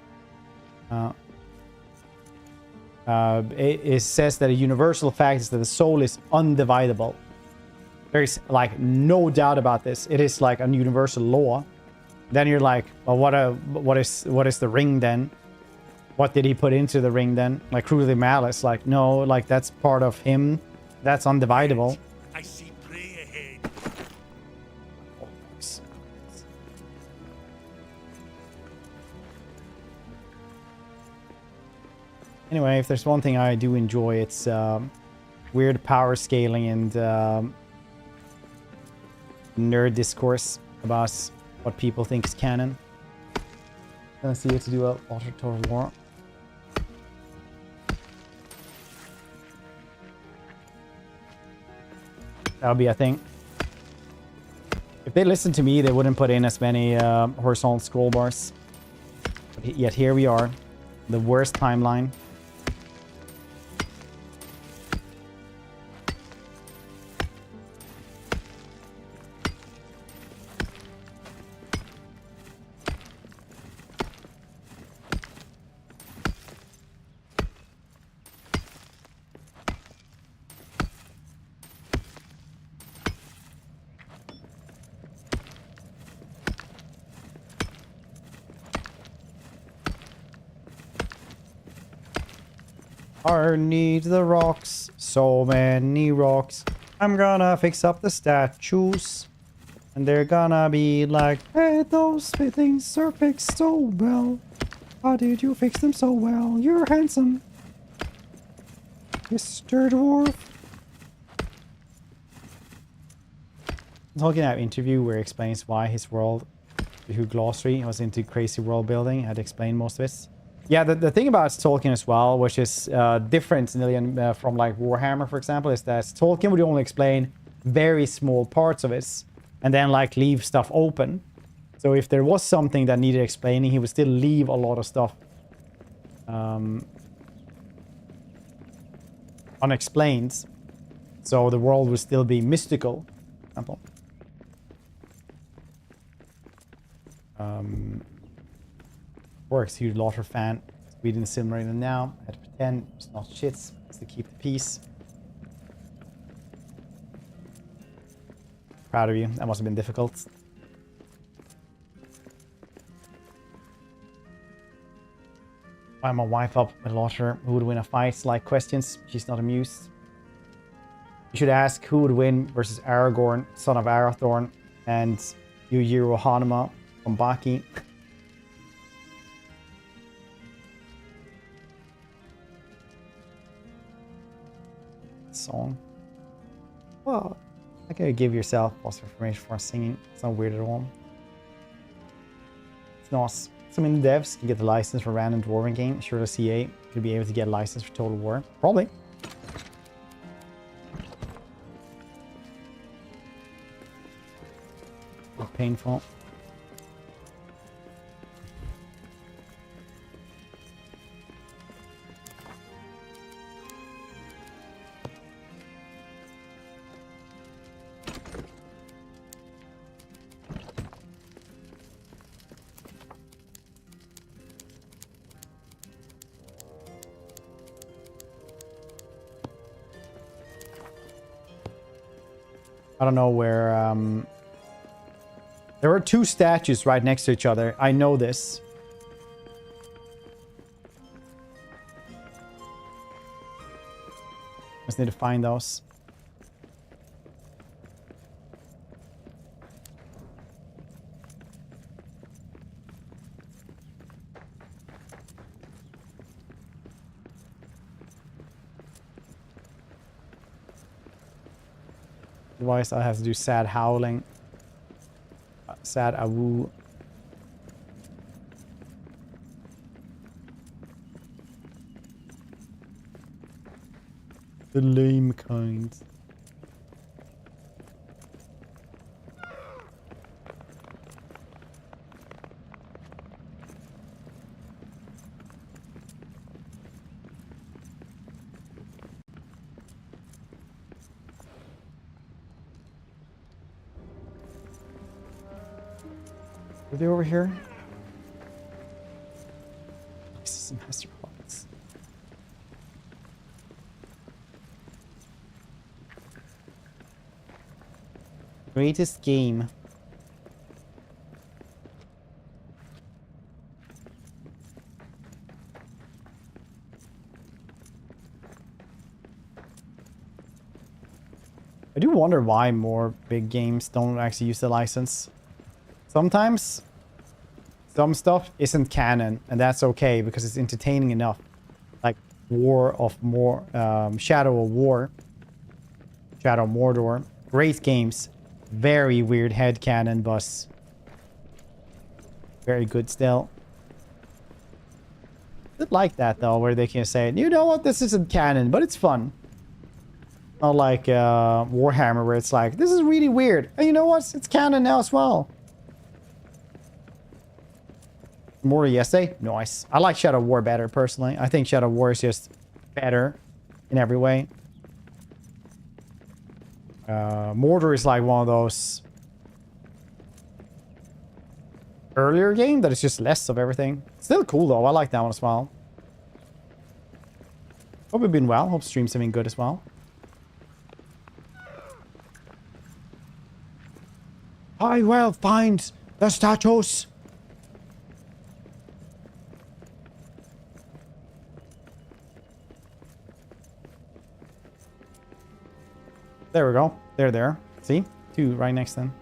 It says that a universal fact is that the soul is undividable. There is, like, no doubt about this. It is, like, a universal law. Then you're like, well, what is the ring then? What did he put into the ring then? Like Cruelly Malice. Like, no, like that's part of him. That's undividable. I see prey ahead. Anyway, if there's one thing I do enjoy, it's weird power scaling and nerd discourse about what people think is canon. Gonna see it to do a lot of Total War. That'll be a thing. If they listened to me, they wouldn't put in as many horizontal scroll bars. But yet here we are, the worst timeline. I need the rocks, so many rocks. I'm gonna fix up the statues. And they're gonna be like, hey, those things are fixed so well. How did you fix them so well? You're handsome, Mr. Dwarf. Talking about interview where he explains why his world, who Glossary was into crazy world building, had explained most of it. Yeah, the thing about Tolkien as well, which is different from like Warhammer, for example, is that Tolkien would only explain very small parts of it and then like leave stuff open. So if there was something that needed explaining, he would still leave a lot of stuff unexplained. So the world would still be mystical, for example. Works, huge Laughter fan. Reading the Silmarillion now. I had to pretend it's not shits. It's to keep the peace. Proud of you. That must have been difficult. Why my wife up with Laughter? Who would win a fight? Like questions. She's not amused. You should ask who would win versus Aragorn, son of Arathorn, and Yujiro Hanuma from Baki. Song. Well, I could give yourself positive information for singing. It's not weird at all. It's nice. Some indie devs can get the license for a random dwarven game. Surely CA could be able to get a license for Total War. Probably. Not painful. I don't know where, there were two statues right next to each other. I know this. Just need to find those. Otherwise, I have to do sad howling. Sad awoo. The lame kind. Are they over here? This is some master pots. Greatest game. I do wonder why more big games don't actually use the license. Sometimes some stuff isn't canon, and that's okay because it's entertaining enough. Like Shadow of War. Shadow of Mordor. Great games. Very weird headcanon, but very good still. I like that though, where they can say, you know what, this isn't canon, but it's fun. Not like Warhammer, where it's like, this is really weird. And you know what? It's canon now as well. Moria DLC? Nice. I like Shadow of War better, personally. I think Shadow of War is just better in every way. Mordor is like one of those earlier game that is just less of everything. Still cool though. I like that one as well. Hope you've been well. Hope streams have been good as well. I will find the statues. There we go. They're there. See? Two right next to them.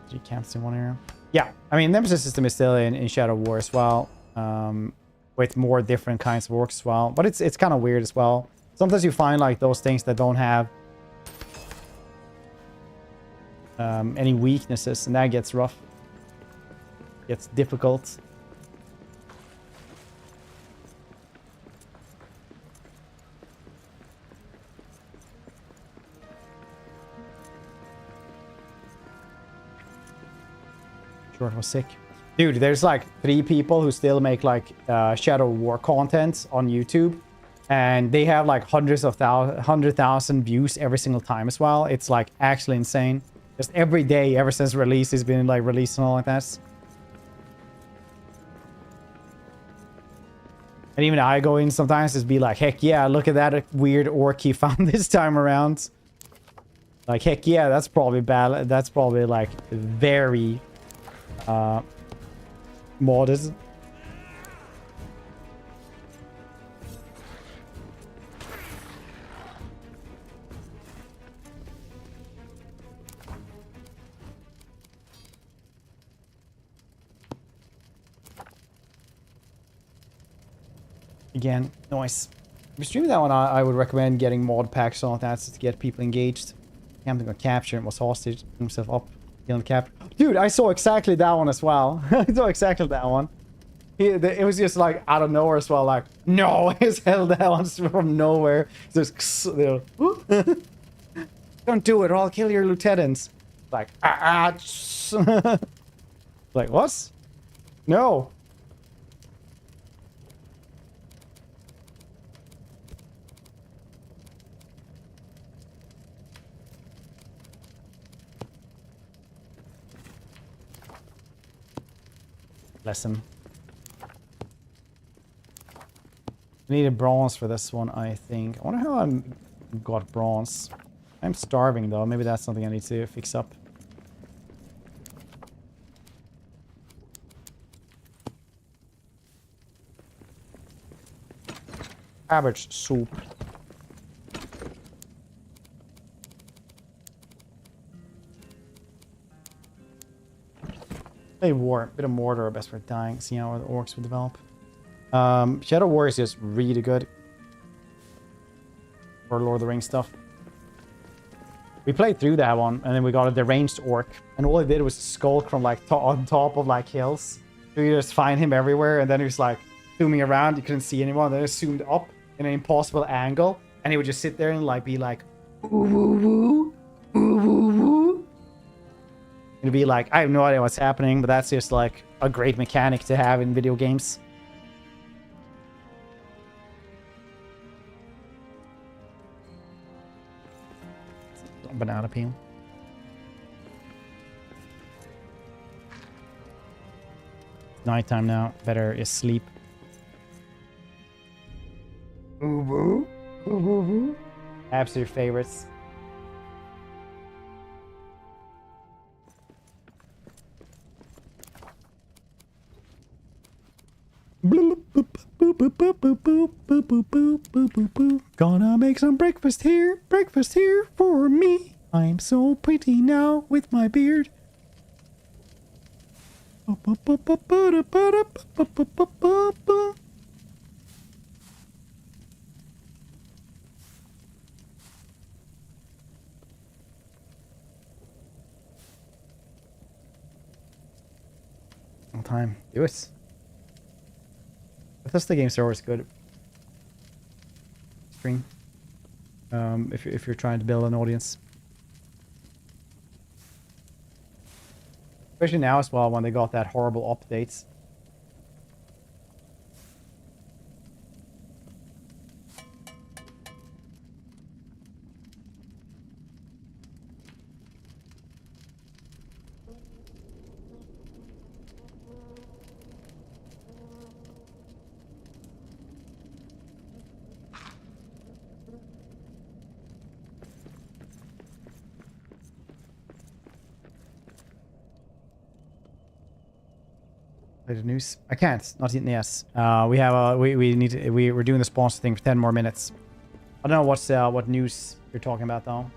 Three camps in one area. Yeah, I mean, Nemesis system is still in Shadow War as well. With more different kinds of orcs as well. But it's kind of weird as well. Sometimes you find like those things that don't have any weaknesses, and that gets rough. Gets difficult. Short was sick. Dude, there's like 3 people who still make like Shadow War content on YouTube. And they have like 100,000 views every single time as well. It's like actually insane. Just every day ever since release, it's been like released and all like that. And even I go in sometimes just be like, heck yeah, look at that weird orc he found this time around. Like, heck yeah, that's probably bad. That's probably like very modded. Again, nice. If you stream that one, I would recommend getting mod packs on that to get people engaged. Camping got captured and was hostage, himself up, killing the cap. Dude, I saw exactly that one as well. I saw exactly that one. It was just like out of nowhere as well. Like, no, his hell, that one's from nowhere. Just, you know, don't do it or I'll kill your lieutenants. Like, like, what? No. Lesson. I needed bronze for this one, I think. I wonder how I got bronze. I'm starving though. Maybe that's something I need to fix up. Cabbage soup. Play War, bit of Mordor, best for dying. See how the orcs will develop. Shadow War is just really good for Lord of the Rings stuff. We played through that one, and then we got a deranged orc, and all he did was skulk from like on top of like hills. So you just find him everywhere, and then he was like zooming around. You couldn't see anyone. Then he zoomed up in an impossible angle, and he would just sit there and like be like, ooh woo woo, ooh woo woo. It'd be like, I have no idea what's happening, but that's just like a great mechanic to have in video games. Banana peel. Nighttime now. Better is sleep. Ooh, ooh, ooh, ooh. Absolute favorites. Gonna make some breakfast here for me. I'm so pretty now with my beard. Long time. Do it. Bethesda game server is good. Stream. If you're trying to build an audience. Especially now as well when they got that horrible updates. The news. I can't. Not yet. Yes. We have a. We need. We're doing the sponsor thing for 10 more minutes. I don't know what news you're talking about though.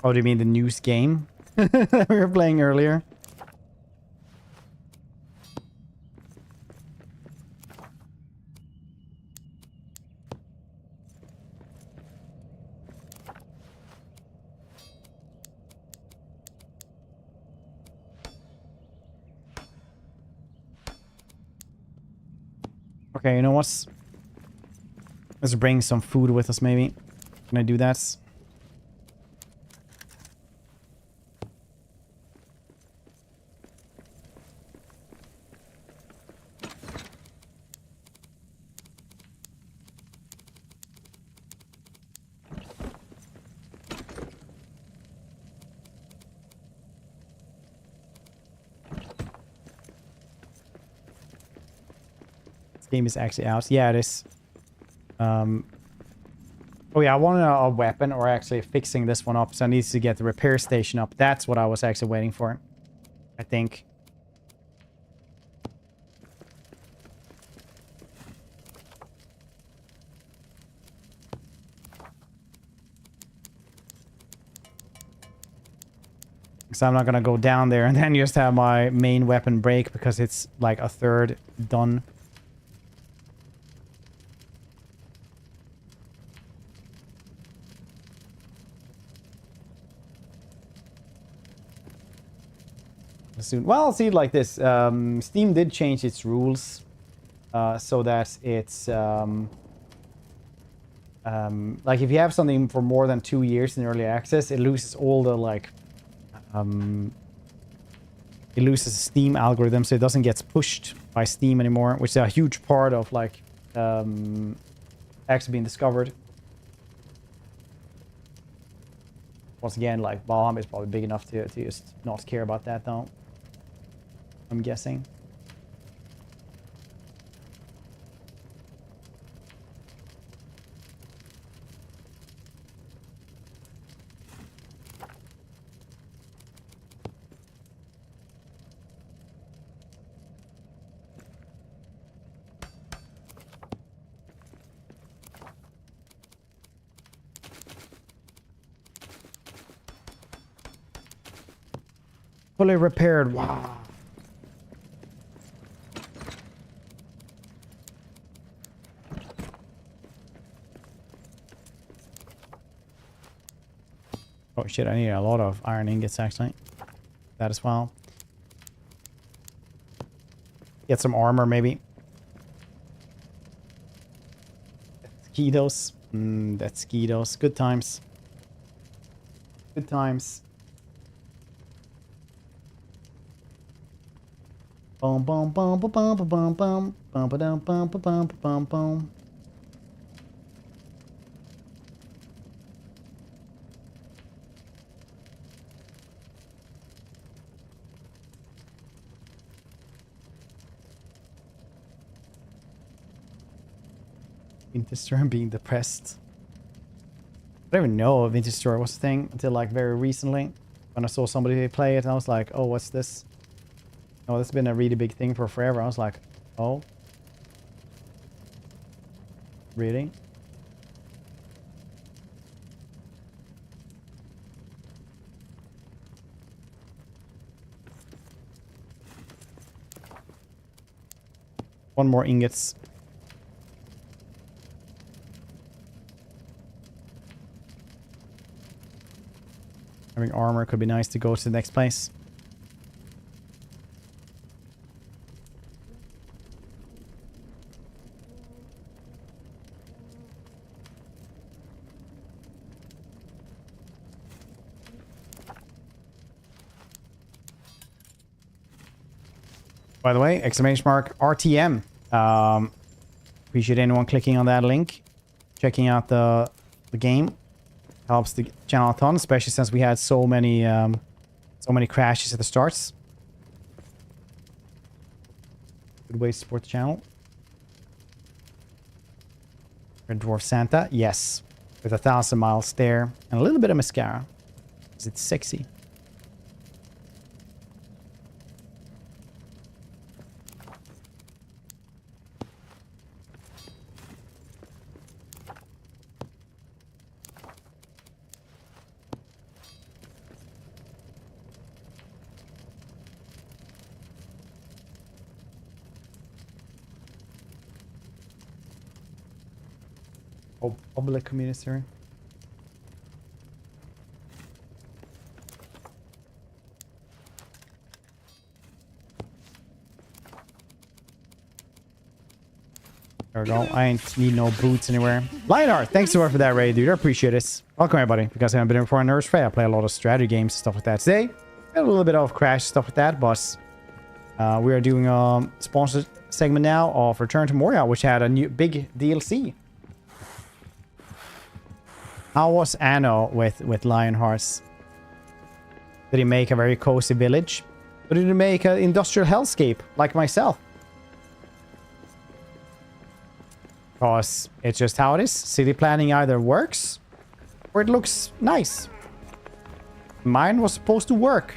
Oh, do you mean the news game that we were playing earlier? Okay, you know what? Let's bring some food with us, maybe. Can I do that? Game is actually out. Yeah, it is. Oh yeah, I wanted a weapon or actually fixing this one up. So I need to get the repair station up. That's what I was actually waiting for. I think. So I'm not gonna go down there and then just have my main weapon break because it's like a third done. Soon. Well, I'll see it like this. Steam did change its rules so that it's like if you have something for more than 2 years in early access, it loses all the like it loses the Steam algorithm, so it doesn't get pushed by Steam anymore, which is a huge part of like actually being discovered. Once again, like Valheim is probably big enough to just not care about that though. I'm guessing. Fully repaired. Wow. Oh shit, I need a lot of iron ingots actually. That as well. Get some armor maybe. Skeetos. That's Skeetos. Good times. Good times. Boom boom boom boom boom boom boom boom boom boom boom boom boom. Interstrom being depressed. I don't even know if Vintage Store was a thing until like very recently when I saw somebody play it and I was like, oh, what's this? Oh, this has been a really big thing for forever. I was like, oh. Really? One more ingots. Having armor could be nice to go to the next place. By the way, exclamation mark RTM. Appreciate anyone clicking on that link, checking out the game. Helps the channel a ton, especially since we had so many crashes at the starts. Good way to support the channel. Red Dwarf Santa, yes, with 1,000 miles stare and a little bit of mascara, because it's sexy. Public community. There we go. I ain't need no boots anywhere. Lionheart, thanks so much for that raid, dude. I appreciate it. Welcome, everybody. Because I haven't been here before on Nurse Fair, I play a lot of strategy games and stuff like that. Today, a little bit of crash stuff like that, but we are doing a sponsored segment now of Return to Moria, which had a new big DLC. How was Anno with Lionhearts? Did he make a very cozy village? Or did he make an industrial hellscape like myself? Because it's just how it is. City planning either works or it looks nice. Mine was supposed to work.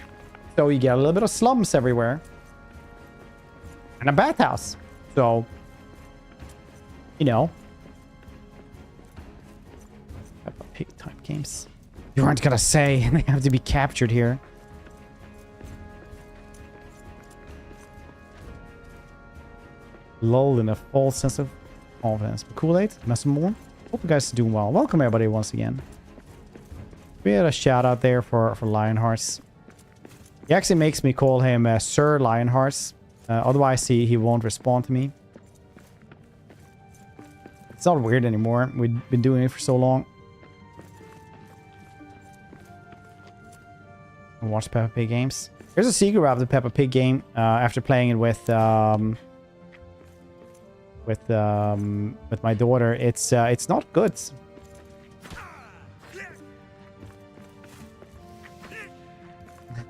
So you get a little bit of slums everywhere. And a bathhouse. So, you know. Pig type games. You aren't gonna say they have to be captured here. Lull in a false sense of confidence. Kool-Aid, more. Hope you guys are doing well. Welcome everybody once again. We had a shout out there for Lionhearts. He actually makes me call him Sir Lionhearts. Otherwise he won't respond to me. It's not weird anymore. We've been doing it for so long. Watch Peppa Pig games. Here's a secret of the Peppa Pig game. After playing it with my daughter, it's not good.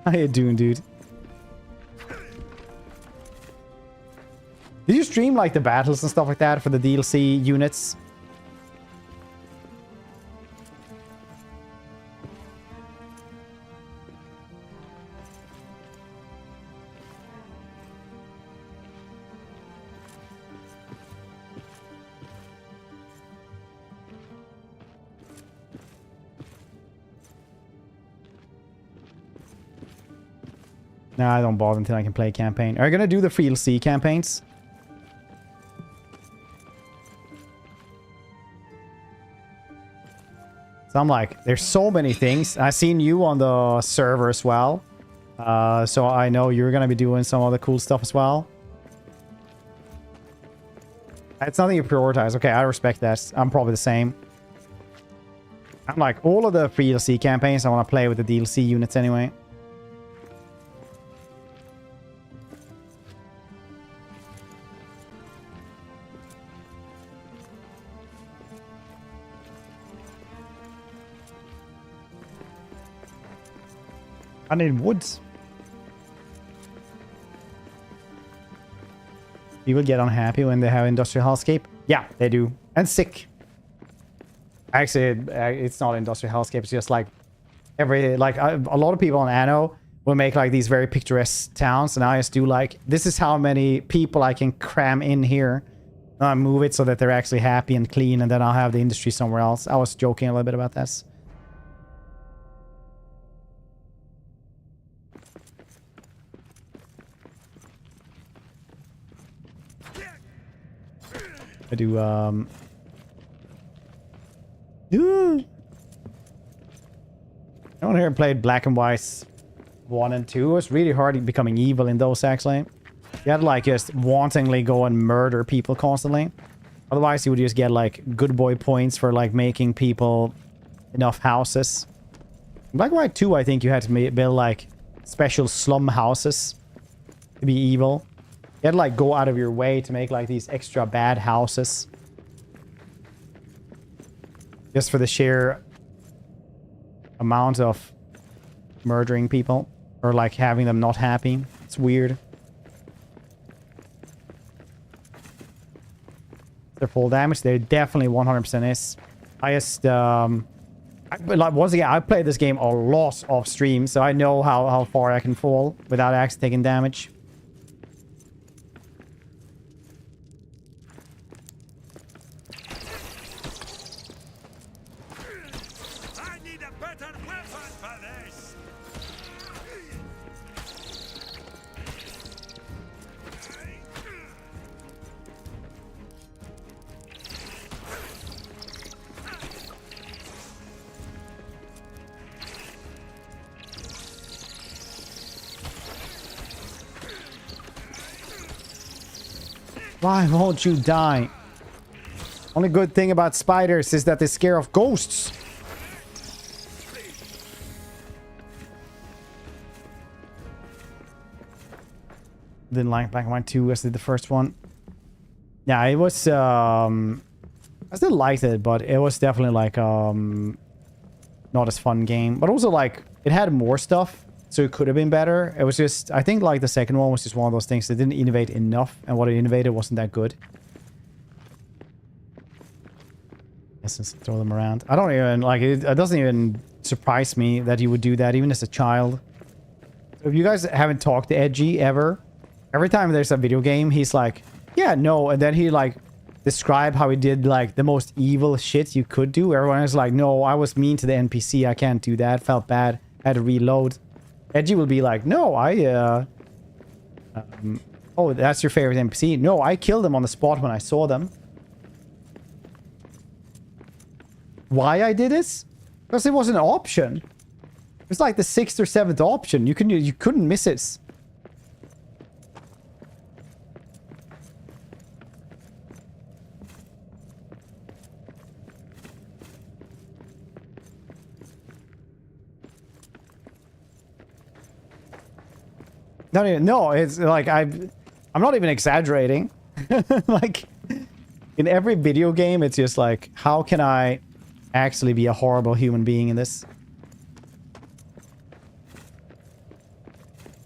How you doing, dude? Did you stream like the battles and stuff like that for the DLC units? No, I don't bother until I can play campaign. Are you gonna do the free DLC campaigns? So I'm like, there's so many things. I've seen you on the server as well. So I know you're gonna be doing some other cool stuff as well. It's nothing you prioritize. Okay, I respect that. I'm probably the same. I'm like, all of the free DLC campaigns, I want to play with the DLC units anyway. I need woods. People get unhappy when they have industrial hellscape. Yeah, they do. And sick. Actually, it's not industrial hellscape. It's just like a lot of people on Anno will make like these very picturesque towns, and I just do like, this is how many people I can cram in here. I move it so that they're actually happy and clean, and then I'll have the industry somewhere else. I was joking a little bit about this. I do, I don't hear played Black and White 1 and 2. It was really hard becoming evil in those, actually. You had to, like, just wantingly go and murder people constantly. Otherwise, you would just get, like, good boy points for, like, making people enough houses. In Black and White 2, I think you had to build, like, special slum houses to be evil. You had to, like, go out of your way to make, like, these extra bad houses. Just for the sheer amount of murdering people. Or, like, having them not happy. It's weird. Their full damage, they definitely 100% is. I just, like, once again, I played this game a lot off stream, so I know how far I can fall without actually taking damage. I need a better weapon for this. Why won't you die? Only good thing about spiders is that they scare off ghosts. Didn't like Black and White 2 as did the first one. Yeah, it was I still liked it, but it was definitely like not as fun game. But also like it had more stuff, so it could have been better. It was just, I think like the second one was just one of those things that didn't innovate enough, and what it innovated wasn't that good. Let's throw them around. I don't even like it. It doesn't even surprise me that you would do that even as a child. So if you guys haven't talked to Edgy ever, every time there's a video game, he's like, yeah, no. And then he like describe how he did like the most evil shit you could do. Everyone is like, no, I was mean to the NPC. I can't do that. Felt bad. Had to reload. Edgy will be like, no, oh, that's your favorite NPC. No, I killed them on the spot when I saw them. Why I did this? Because it was an option. It's like the 6th or 7th option. You couldn't miss it. No, it's like I'm not even exaggerating. Like in every video game, it's just like, how can I actually be a horrible human being in this?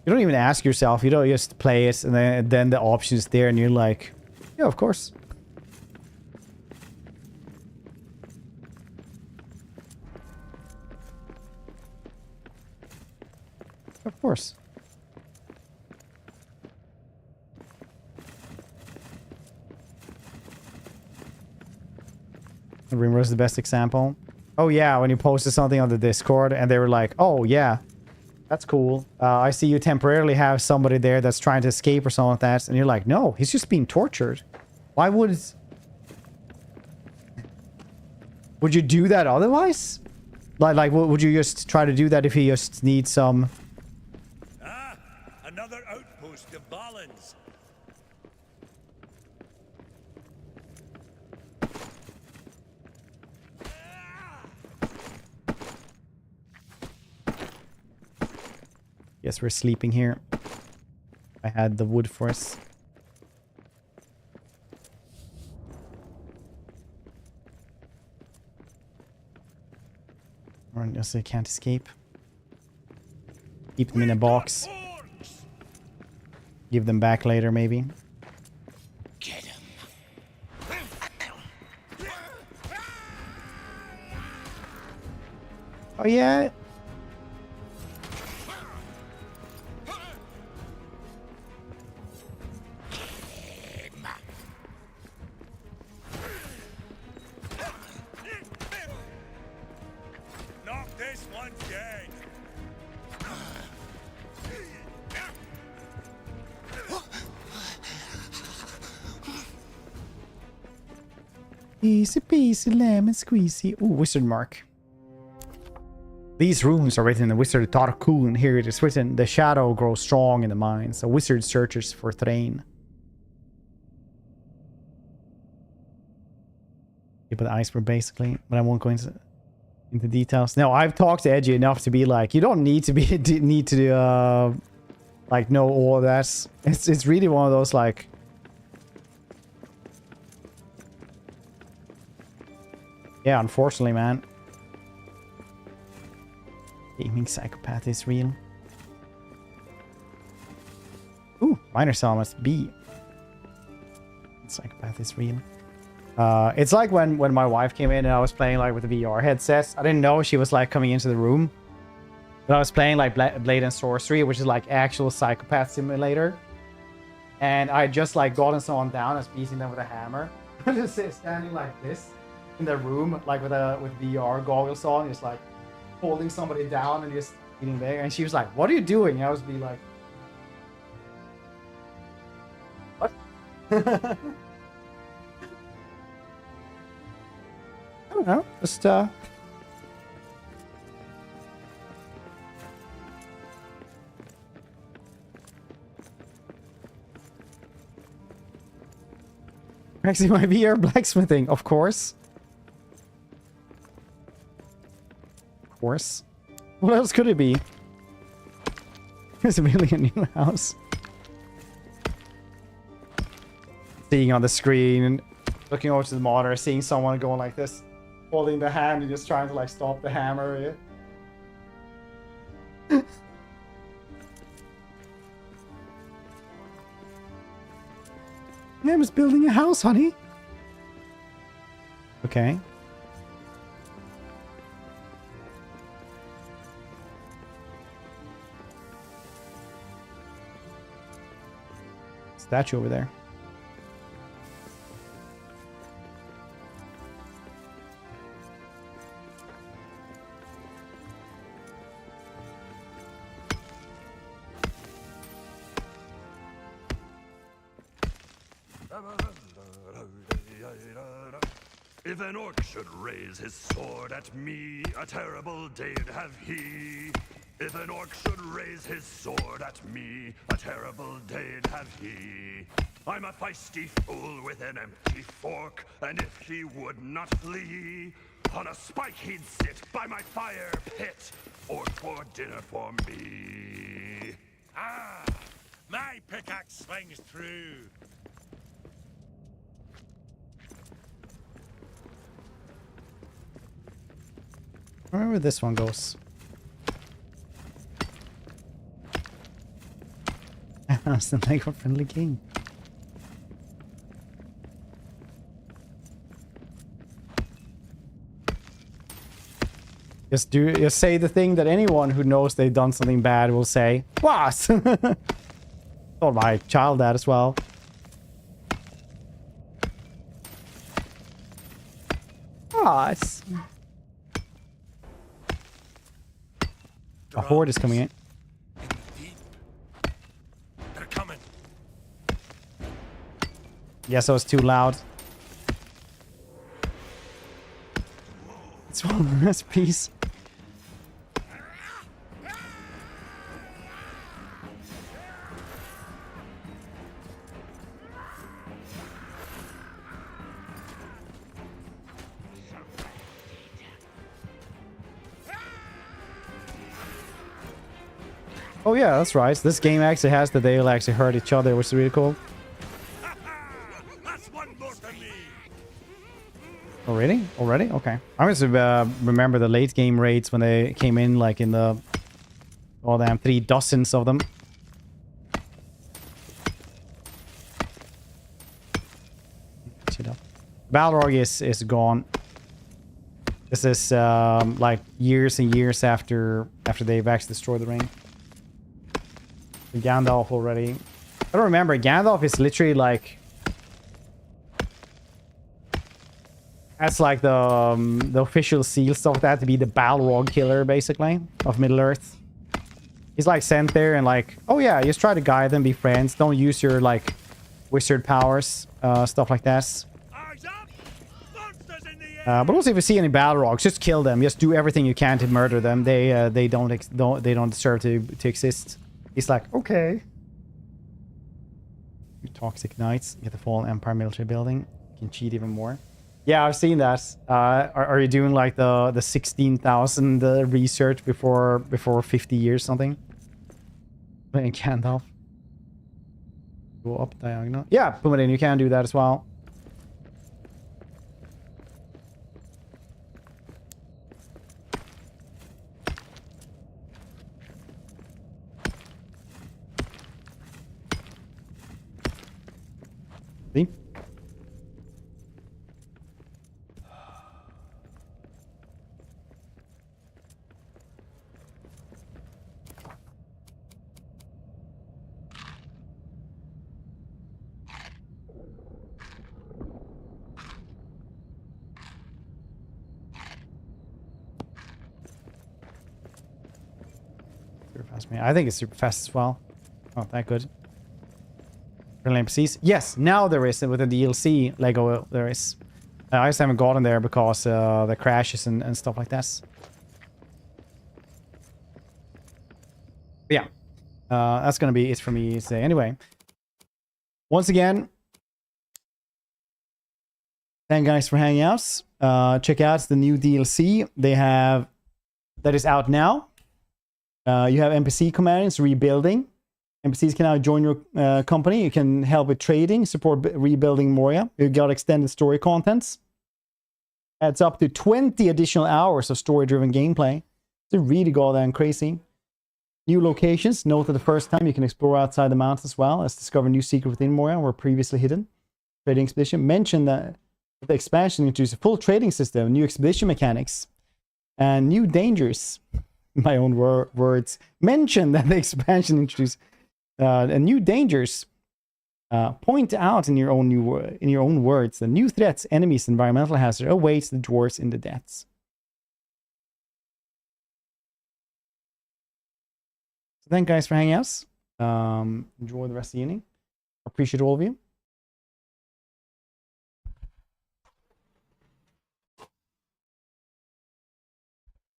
You don't even ask yourself. You don't just play it, and then the option is there, and you're like, yeah, of course. Of course. Rimworld is the best example. Oh yeah, when you posted something on the Discord and they were like, oh yeah, that's cool. I see you temporarily have somebody there that's trying to escape or something like that. And you're like, no, he's just being tortured. Why would you do that otherwise? Like, would you just try to do that if he just needs some... Ah, another outpost of Balans. Yes, we're sleeping here. I had the wood for us. Or just they can't escape. Keep them in a box. Give them back later, maybe. Get him. Oh yeah. Knock this one dead. Easy peasy lemon squeezy. Ooh, wizard mark. These runes are written in the wizard Tarkun. Here it is written, the shadow grows strong in the mines. A wizard searches for Thrain. Yeah, but the ice were basically, but I won't go into details. No, I've talked to Edgy enough to be like, you don't need to be like know all of that. It's really one of those like, yeah, unfortunately, man. Gaming psychopath is real. Ooh, minor summons B. Psychopath is real. It's like when my wife came in and I was playing like with the VR headsets. I didn't know she was like coming into the room. But I was playing like Blade and Sorcery, which is like actual psychopath simulator. And I just like gotten someone down and beating them with a hammer. Just standing like this in the room, like with VR goggles on, just like holding somebody down and just eating there. And she was like, "What are you doing?" And I was be like, "What?" I don't know. Just actually my VR blacksmithing, of course. Of course. What else could it be? It's really a new house. Seeing on the screen and looking over to the monitor, seeing someone going like this, holding the hand and just trying to like stop the hammer. Yeah. Yeah, I was building a house, honey. Okay. Statue over there. If an orc should raise his sword at me, a terrible day'd have he. If an orc should raise his sword at me, a terrible day'd have he. I'm a feisty fool with an empty fork, and if he would not flee, on a spike he'd sit by my fire pit, or for dinner for me. Ah, my pickaxe swings through. I wonder where this one goes. It's the Lego friendly game. Just say the thing that anyone who knows they've done something bad will say. What? Told my child that as well. What? A horde is coming in. They're coming. Yes, I was too loud. It's one last piece. Oh yeah, that's right. This game actually has that they'll actually hurt each other, which is really cool. That's one more for me. Oh really? Already? Okay. I always remember the late game raids when they came in, like in the damn 3 dozens of them. Balrog is gone. This is like years and years after they've actually destroyed the ring. Gandalf already. I don't remember. Gandalf is literally like... That's like the official seal stuff that to be the Balrog killer, basically, of Middle-earth. He's like sent there and like, oh yeah, just try to guide them, be friends. Don't use your like wizard powers, stuff like that. But also if you see any Balrogs, just kill them. Just do everything you can to murder them. They don't deserve to exist. He's like, okay. You toxic knights, get the fallen empire military building. You can cheat even more. Yeah, I've seen that. Are you doing like the 16,000 research before 50 years something? Playing Gandalf. Go up diagonal. Yeah, put it in. You can do that as well. See? Super fast, man. I think it's super fast as well. Not that good. Friendly NPCs? Yes, now there is with the DLC Lego. There is. I just haven't gotten there because the crashes and stuff like that. But yeah, that's gonna be it for me today. Anyway, once again, thank you guys for hanging out. Check out the new DLC they have that is out now. You have NPC commands, rebuilding. NPCs can now join your company. You can help with trading, support rebuilding Moria. You got extended story contents. Adds up to 20 additional hours of story-driven gameplay. It's really goddamn crazy. New locations. Note that the first time you can explore outside the mountains as well as discover new secrets within Moria were previously hidden. Trading expedition. Mention that the expansion introduces a full trading system, new expedition mechanics, and new dangers. My own words. Mention that the expansion introduces and new dangers. Point out in your own words the new threats, enemies, environmental hazards awaits the dwarves in the depths. So thank you guys for hanging out. Enjoy the rest of the evening. Appreciate all of you.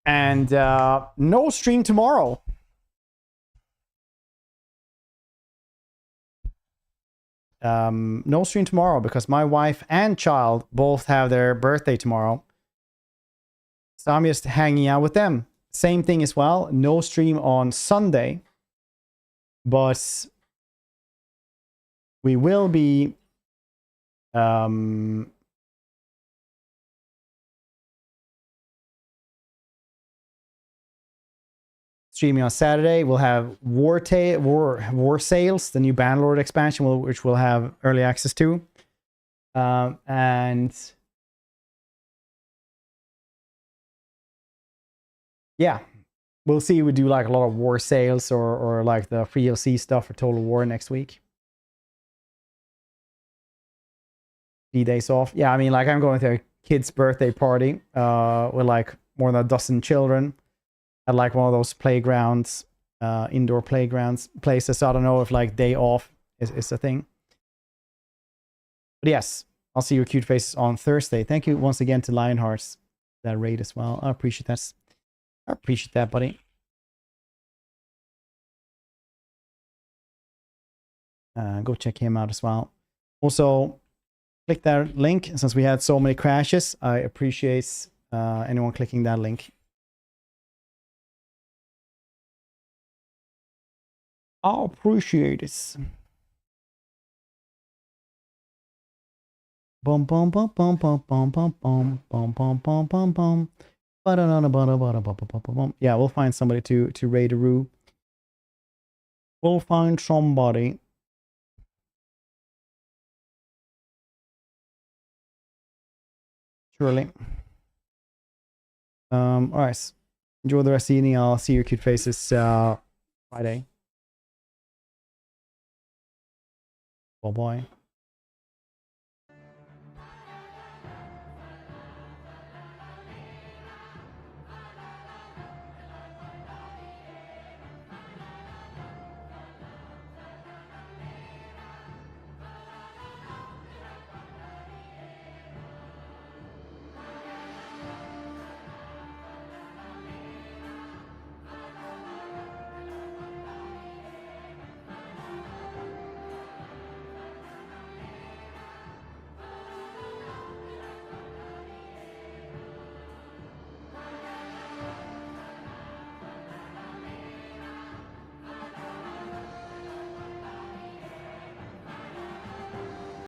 And no stream tomorrow. No stream tomorrow because my wife and child both have their birthday tomorrow. So I'm just hanging out with them. Same thing as well. No stream on Sunday. But we will be streaming on Saturday. We'll have War Sales, the new Bannerlord expansion, which we'll have early access to. And yeah, we'll see if we do like a lot of War Sales or like the free DLC stuff for Total War next week. 3 days off. Yeah, I mean, like I'm going to a kid's birthday party with like more than a dozen children. At like one of those playgrounds, indoor playgrounds places. So I don't know if like day off is a thing. But yes, I'll see your cute faces on Thursday. Thank you once again to Lionhearts, that raid as well. I appreciate that. I appreciate that, buddy. Go check him out as well. Also, click that link. Since we had so many crashes, I appreciate anyone clicking that link. I appreciate it. Bum bum bum bum bum bum bum bum bum bum bum bum bum. Yeah, we'll find somebody to raid a room. We'll find somebody. Surely. Alright. Enjoy the rest of the evening. I'll see your cute faces Friday. Bye bye.